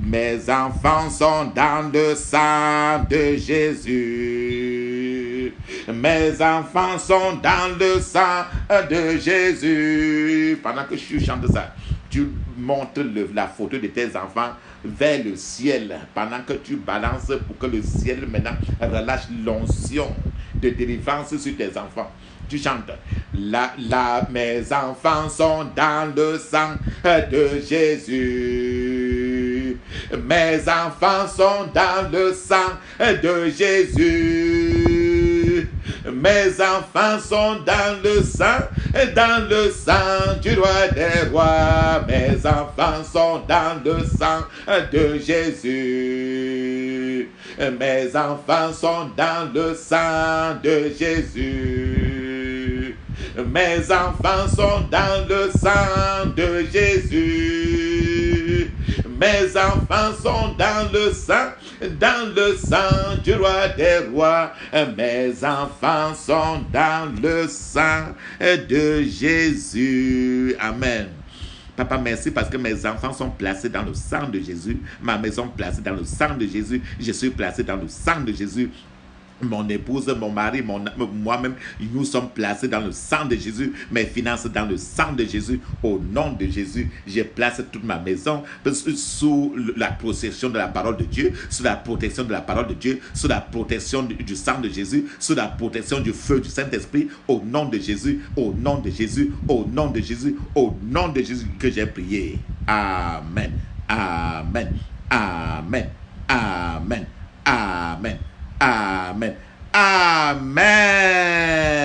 Mes enfants sont dans le sang de Jésus. Mes enfants sont dans le sang de Jésus. Pendant que je chante ça, tu montes la photo de tes enfants vers le ciel. Pendant que tu balances pour que le ciel maintenant relâche l'onction de délivrance sur tes enfants. Tu chantes. Mes enfants sont dans le sang de Jésus. Mes enfants sont dans le sang de Jésus. Mes enfants sont dans le sang du roi des rois. Mes enfants sont dans le sang de Jésus. Mes enfants sont dans le sang de Jésus. Mes enfants sont dans le sang de Jésus. Mes enfants sont dans le sang du roi des rois. Mes enfants sont dans le sang de Jésus. Amen. Papa, merci parce que mes enfants sont placés dans le sang de Jésus. Ma maison placée dans le sang de Jésus. Je suis placé dans le sang de Jésus. Mon épouse, mon mari, moi-même, nous sommes placés dans le sang de Jésus. Mes finances dans le sang de Jésus. Au nom de Jésus, je place toute ma maison sous la protection de la parole de Dieu, sous la protection de la parole de Dieu, sous la protection du sang de Jésus, sous la protection du feu du Saint-Esprit. Au nom de Jésus, au nom de Jésus, au nom de Jésus, au nom de Jésus que j'ai prié. Amen. Amen. Amen. Amen. Amen. Amen. Amen.